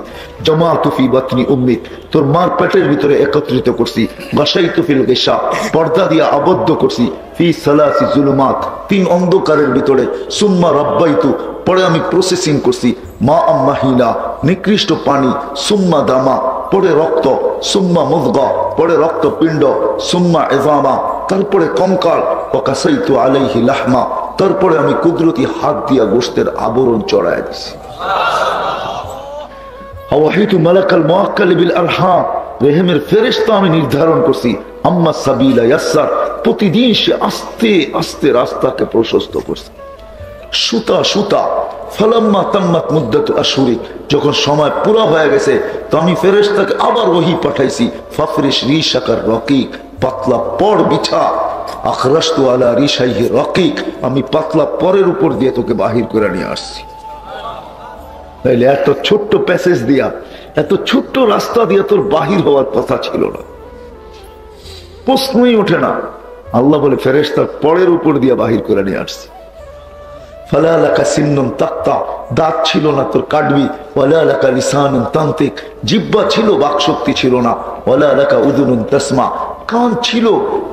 জমা তুফি বাতনি উম্মিক, তোর মার পেটের ভিতরে একত্রিত করছি। বাসাইতু ফিল গিশা, পর্দা দিয়ে আবদ্ধ করছি। ফি সালাসি জুলুমাত, 3 অন্ধকারের ভিতরে। সুম্মা রাব্বাইতু, পরে আমি প্রসেসিং করছি। মা আম্মাহিনা, নিকৃষ্ট পানি। সুম্মা দামা, পরে রক্ত। সুম্মা মুদগা, পরে রক্তপিণ্ড। সুম্মা ইজামা, তারপরে কঙ্কাল। ওয়াকাসাইতু আলাইহি লাহমা, তারপরে আমি কুদরতি হাত দিয়া গোশতের আবরণ চড়ায় দিছি। ওয়াহিতু মালাকাল মুআক্কাল বিল আরহাম, রেহেমের ফেরেশতা আমি নির্ধারণ করছি। আম্মা সাবিলা ইয়াসসার, প্রতিদিন সে আস্তে আস্তে রাস্তাকে প্রশস্ত করছে। সুতা সুতা। ফালাম্মা তাম্মাত মুদ্দাতু আশহুরি, যখন সময় পুরো হয়ে গেছে তো আমি ফেরেশতাকে আবার ওহী পাঠাইছি। ফাফরিশ রিশাকার রকিক, পাতলা পড় বিছা। আখরাজতু আলা রিশাইহি রকিক, আমি পাতলা পরের উপর দিয়ে তোকে বাহির করে নিয়ে আসছি। তাইলে এত ছোট্ট প্যাসেজ দিয়া, এত ছোট্ট রাস্তা দিয়া তোর বাহির হওয়ার কথা ছিল না, প্রশ্নই ওঠে না। আল্লাহ বলে ফেরেশতার পরের উপর দিয়া বাহির করে নিয়ে আসছি। ফালা লাকা সিন্নুন তাক্তা, দাঁত ছিল না তোর কাটবি। ওয়ালা লাকা লিসানুন তান্তিক, জিহ্বা ছিল বাকশক্তি ছিল না। ওয়ালা লাকা উযুনুন তাসমা, কান ছিল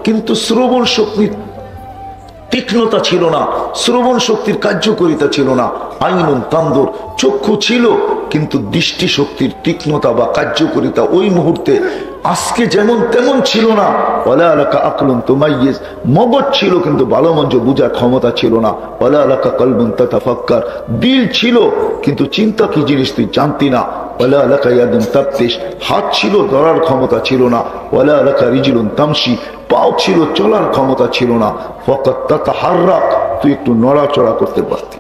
কিন্তু শ্রবণ শক্তির তীক্ষ্ণতা ছিল না, শ্রবণ শক্তির কার্যকারিতা ছিল না। আইনুন তানদুর, চক্ষু ছিল কিন্তু দৃষ্টি শক্তির তীক্ষ্ণতা বা কার্যকারিতা ওই মুহূর্তে আজকে যেমন তেমন ছিল না। ওয়ালা লাকা আকলুন তুমাইয়িজ, মগজ ছিল কিন্তু ভালো মন্দ বোঝার ক্ষমতা ছিল না। ওয়ালা লাকা কলবুন তাতাফাক্কার, দিল ছিল কিন্তু চিন্তা কি জিনিস তুই জানতি না। ওয়ালা লাকা ইয়াদুন তাবতিশ, হাত ছিল ধরার ক্ষমতা ছিল না। ওয়ালা লাকা রিজলুন তামশি, পাও ছিল চলার ক্ষমতা ছিল না। ফাকাত তাতাহাররাক, তুই একটু নড়াচড়া করতে পারতি।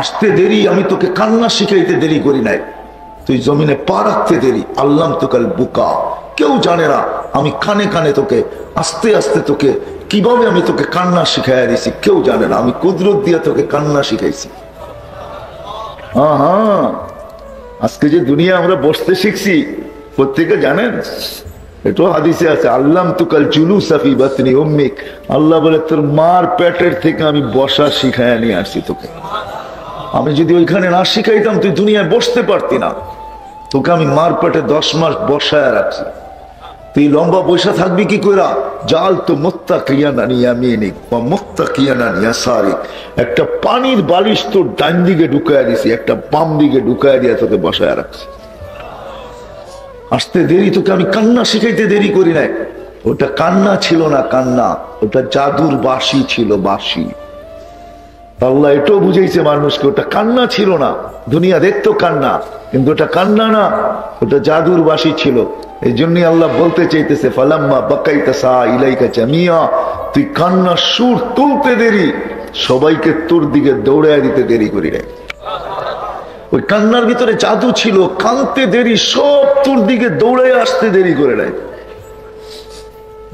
আসতে দেরি, আমি তোকে কান্না শিখাইতে দেরি করি নাই, তুই জমিনে পা রাখতে দেরি। আল্লাহ তোকাল বুকা, কেউ জানে না আমি কানে কানে তোকে আস্তে আস্তে তোকে কিভাবে আমি তোকে কান্না শিখাইয়া দিছি, কেউ জানে না। আমি কুদরত দিয়ে তোকে কান্না শিখাইছি। হ্যাঁ, আজকে যে দুনিয়া আমরা বসতে শিখছি প্রত্যেকে জানেন, এটাও হাদিসে আছে। আল্লাহ তুকাল জুলুসা ফি বাতনি উম্মিক, আল্লাহ বলে তোর মার পেটের থেকে আমি বসা শিখাইয়া নিয়ে আসছি তোকে। আমি যদি ওইখানে না শিখাইতাম তুই দুনিয়ায় বসতে পারতি না। তোকে আমি মার পেটে 10 মাস বসায় রাখছি, তুই লম্বা বসে থাকবি কি কইরা? জাল তো মুত্তাকিয়ানা ইয়ামিনিক ওয়া মুত্তাকিয়ানা ইয়াসারিক, একটা পানির বালিশ তোর ডান দিকে ঢুকায়া দিছি, একটা বাম দিকে ঢুকায়া দিয়া তোকে বসায় রাখছি। আসতে দেরি, তোকে আমি কান্না শিখাইতে দেরি করি নাই। ওটা কান্না ছিল না, কান্না ওটা জাদুর বাঁশি ছিল, বাঁশি। আল্লাহ এটাও বুঝাইছে মানুষকে, ওটা কান্না ছিল না। দুনিয়া দেখতো কান্না, কিন্তু ওটা কান্না না, ওটা জাদুর বাঁশি ছিল। এই জন্যই আল্লাহ বলতে চাইতেছে ফালাম্মা বাকাইতা সা ইলাইকা জামিয়া, তুই কান্না সুর তুলতে দেরি, সবাইকে তোর দিকে দৌড়ায় দিতে দেরি করি নাই। ওই কান্নার ভিতরে জাদু ছিল, কাঁদতে দেরি, সব তোর দিকে দৌড়ায় আসতে দেরি করে নাই।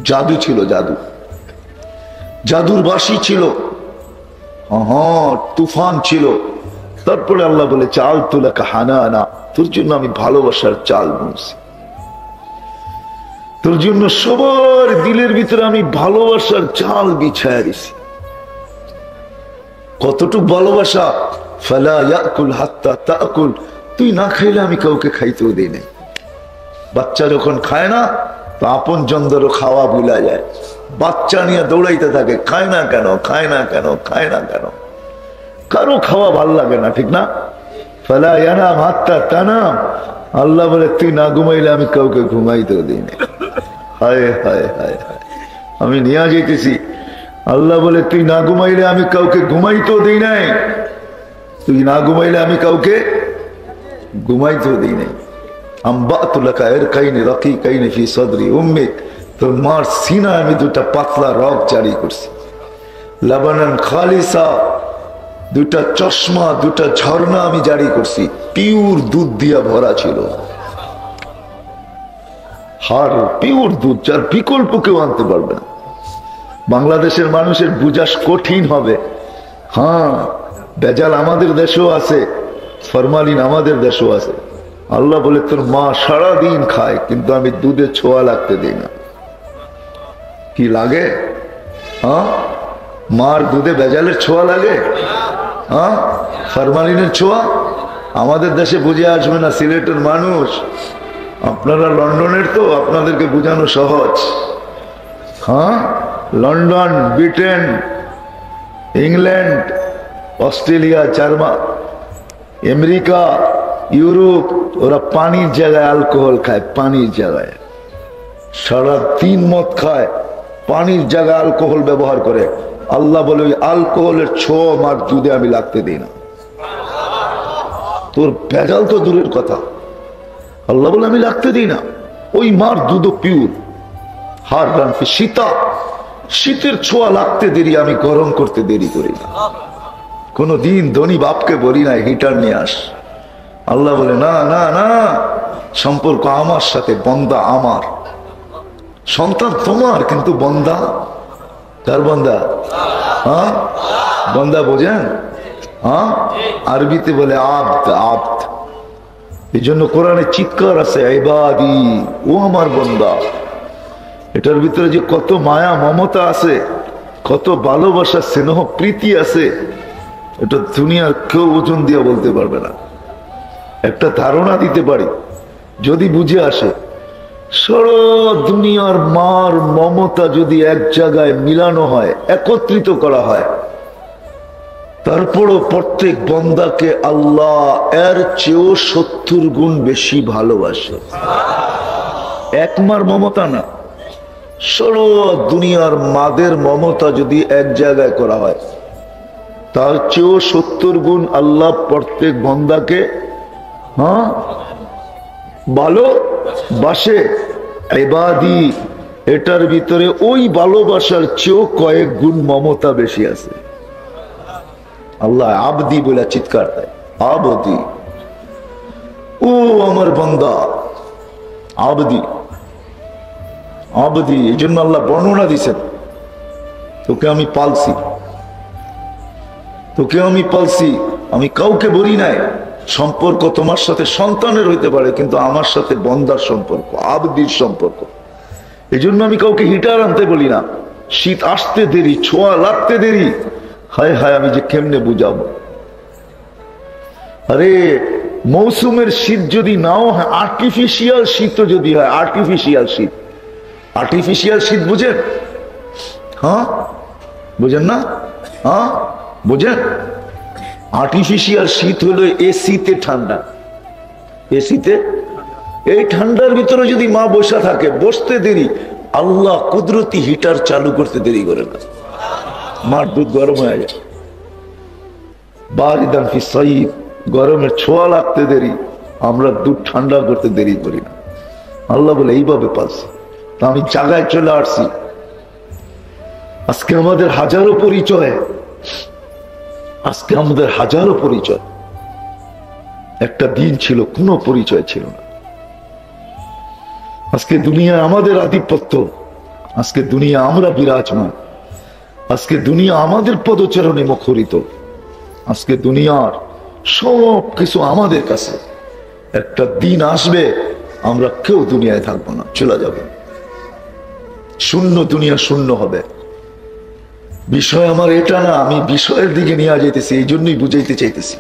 জাদু ছিল, জাদু, জাদুর বাঁশি ছিল, তুফান ছিল। তারপরে আল্লাহ বলে চাল তুলাকা হানানা, তোর জন্য আমি ভালোবাসার চাল বুনছি, তোর জন্য সবার দিলের ভিতরে আমি ভালোবাসার চাল বিছায়া দিছি। কতটুক ভালোবাসা? ফালা ইয়াকুল হাত্তা তাকুল, তুই না খাইলে আমি কাউকে খাইতেও দেই নাই। বাচ্চা যখন খায় না তো আপন জনদেরও খাওয়া ভুলা যায়, বাচ্চা নিয়ে দৌড়াইতে থাকে, খায় না কেন, খায় না কেন, খায় না কেন, কারো খাওয়া ভাল লাগে না, ঠিক না? ফালা ইয়ানাম হাত্তা তানাম, আল্লাহ বলে তুই না ঘুমাইলে আমি কাউকে ঘুমাইতেও দিই না। হায় হায় হায় হায়, আমি নিয়ে যেতেছি। আল্লাহ বলে তুই না ঘুমাইলে আমি কাউকে ঘুমাইতেও দিই নাই, তুই না ঘুমাইলে আমি কাউকে ঘুমাইতেও দিই নাই। আম্বাতুলাকা ইরকাইনি রাকিকাইনি ফি সাদরি উম্মিক, তোর মার সিনায় আমি দুটা পাতলা রগ জারি করছি। লাবানান খালিসা, দুটা চশমা, দুটা ঝর্ণা আমি জারি করছি, পিওর দুধ দিয়া ভরা ছিল। হার পিওর দুধ, যার বিকল্প কেউ আনতে পারবে না। বাংলাদেশের মানুষের বুঝাস কঠিন হবে। হ্যাঁ, বেজাল আমাদের দেশেও আছে, ফরমালিন আমাদের দেশেও আছে। আল্লাহ বলে তোর মা সারাদিন খায়, কিন্তু আমি দুধে ছোঁয়া লাগতে দিই না। কি লাগে? হ্যাঁ, মার দুধে বেজালের ছোঁয়া লাগে? হ্যাঁ, ফরমালিনের ছোঁয়া? আমাদের দেশে বুঝে আসবে না, সিলেটের মানুষ। আপনারা লন্ডনের, তো আপনাদেরকে বোঝানো সহজ। হ্যাঁ, London, Britain, England, Australia, German, America, Europe, ওরা পানির জায়গায় অ্যালকোহল খায়। পানির জায়গায় সারাদিন মদ খায়, পানির জায়গায় অ্যালকোহল ব্যবহার করে। আল্লাহ বলে ওই অ্যালকোহলের ছোঁয়া মার দুধে আমি লাগতে দিই না। তোর ভেজাল তো দূরের কথা, আল্লাহ বলে আমি লাগতে দিই না। ওই মার দুধ পিওর। হার রানফি শীতা, শীতের ছোঁয়া লাগতে দেরি, আমি গরম করতে দেরি করি না। কোনদিন ধনী বাপকে বলি না হিটার নিয়ে আস। আল্লাহ বলে না না না, সম্পর্ক আমার সাথে, বন্দা আমার। সন্তান তোমার, কিন্তু বন্দা কার? বন্দা। হ্যাঁ, বন্দা বোঝেন? হ্যাঁ, আরবিতে বলে আব্দ। আব্দ, এই জন্য কোরআনে চিৎকার আছে, ইবাদি, ও আমার বন্দা। এটার ভিতরে যে কত মায়া মমতা আছে, কত ভালোবাসা, স্নেহ, প্রীতি আছে, এটা দুনিয়ার কেউ ওজন দিয়ে বলতে পারবে না। একটা ধারণা দিতে পারি, যদি বুঝে আসে। সারা দুনিয়ার মার মমতা যদি এক জায়গায় মিলানো হয়, একত্রিত করা হয়, তারপরও প্রত্যেক বন্দাকে আল্লাহ এর চেয়েও 70 গুণ বেশি ভালোবাসে। এক মার মমতা না, সারা দুনিয়ার মাদের মমতা যদি এক জায়গায় করা হয়, তার চেয়েও 70 গুণ আল্লাহ প্রত্যেক বন্দাকে ভালোবাসে। ইবাদি, এটার ভিতরে ওই ভালোবাসার চেয়েও কয়েক গুণ মমতা বেশি আছে। আল্লাহ আবদি বলে চিৎকার দেয়, আবদি, ও আমার বান্দা, আবদি। আবদি, এই জন্য আল্লাহ বর্ণনা দিছেন, তোকে আমি পালছি, তোকে আমি পালছি। আমি কাউকে বলি নাই সম্পর্ক তোমার সাথে সন্তানের হইতে পারে, কিন্তু আমার সাথে বন্দার সম্পর্ক, আবদির সম্পর্ক। এই জন্য আমি কাউকে হিটার আনতে বলি না। শীত আসতে দেরি, ছোঁয়া লাগতে দেরি, হায় হায় আমি যে কেমনে বুঝাবো। আরে মৌসুমের শীত যদি নাও হয়, আর্টিফিশিয়াল শীত যদি হয়, আর্টিফিশিয়াল শীত। আর্টিফিশিয়াল শীত বুঝেন? হ্যাঁ, বুঝেন না? হ্যাঁ, বুঝেন? আর্টিফিশিয়াল শীত হলো এসিতে ঠান্ডা। এসিতে, এই ঠান্ডার ভিতরে যদি মা বসা থাকে, বসতে দেরি, আল্লাহ কুদরতি হিটার চালু করতে দেরি করে না, মার দুধ গরম হয়ে যায়। বারিদান ফি সাইদ, গরমের ছোঁয়া লাগতে দেরি, আমরা দুধ ঠান্ডা করতে দেরি করি না। আল্লাহ বলে এইভাবে পালছি। তা আমি জায়গায় চলে আসছি। আজকে আমাদের হাজারো পরিচয়, আজকে আমাদের হাজারো পরিচয়। একটা দিন ছিল কোনো পরিচয় ছিল না। আজকে দুনিয়া আমাদের আধিপত্য, আজকে দুনিয়া আমরা বিরাজমান, আজকে দুনিয়া আমাদের পদচারণে মুখরিত, আজকে দুনিয়ার সব কিছু আমাদের কাছে। একটা দিন আসবে আমরা কেউ দুনিয়ায় থাকবো না, চলে যাবে, শূন্য, দুনিয়া শূন্য হবে। বিষয় আমার এটা না, আমি বিষয়ের দিকে নিয়ে যেতেছি, এই জন্যই বুঝাইতে চাইতেছি।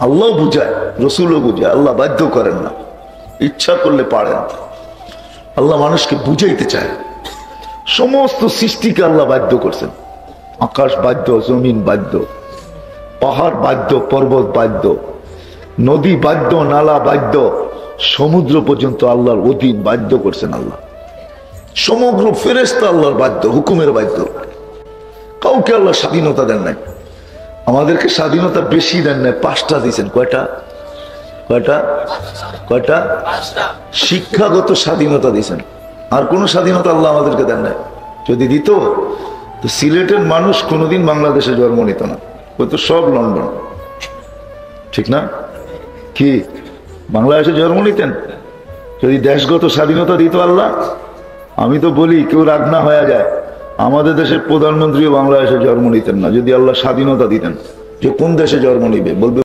আল্লাহ বুঝায়, রসুলও বুঝায়, আল্লাহ বাধ্য করেন না, ইচ্ছা করলে পারেন। আল্লাহ মানুষকে বুঝাইতে চায়। সমস্ত সৃষ্টিকে আল্লাহ বাধ্য করছেন। আকাশ বাধ্য, জমিন বাধ্য, পাহাড় বাধ্য, পর্বত বাধ্য, নদী বাধ্য, নালা বাধ্য, সমুদ্র পর্যন্ত আল্লাহর অধীন, বাধ্য করছেন আল্লাহ। সমগ্র ফেরেশতা আল্লাহর বাধ্য, হুকুমের বাধ্য। কাউকে আল্লাহ স্বাধীনতা দেন নাই। আমাদেরকে স্বাধীনতা বেশি দেন নাই, 5টা দিয়েছেন। কয়টা? কয়টা? কয়টা? শিক্ষাগত স্বাধীনতা দিয়েছেন। আর কোন স্বাধীনতা আল্লাহ আমাদেরকে দেন নাই। যদি দিত তো সিলেটের মানুষ কোনোদিন বাংলাদেশে জন্ম নিত না, ও তো সব লন্ডন, ঠিক না? কি বাংলাদেশে জন্ম নিতেন? যদি দেশগত স্বাধীনতা দিত আল্লাহ, আমি তো বলি কেউ রাগ না হয়ে যায়, আমাদের দেশের প্রধানমন্ত্রীও বাংলাদেশে জন্ম নিতেন না যদি আল্লাহ স্বাধীনতা দিতেন। যে কোন দেশে জন্ম নিবে বলবে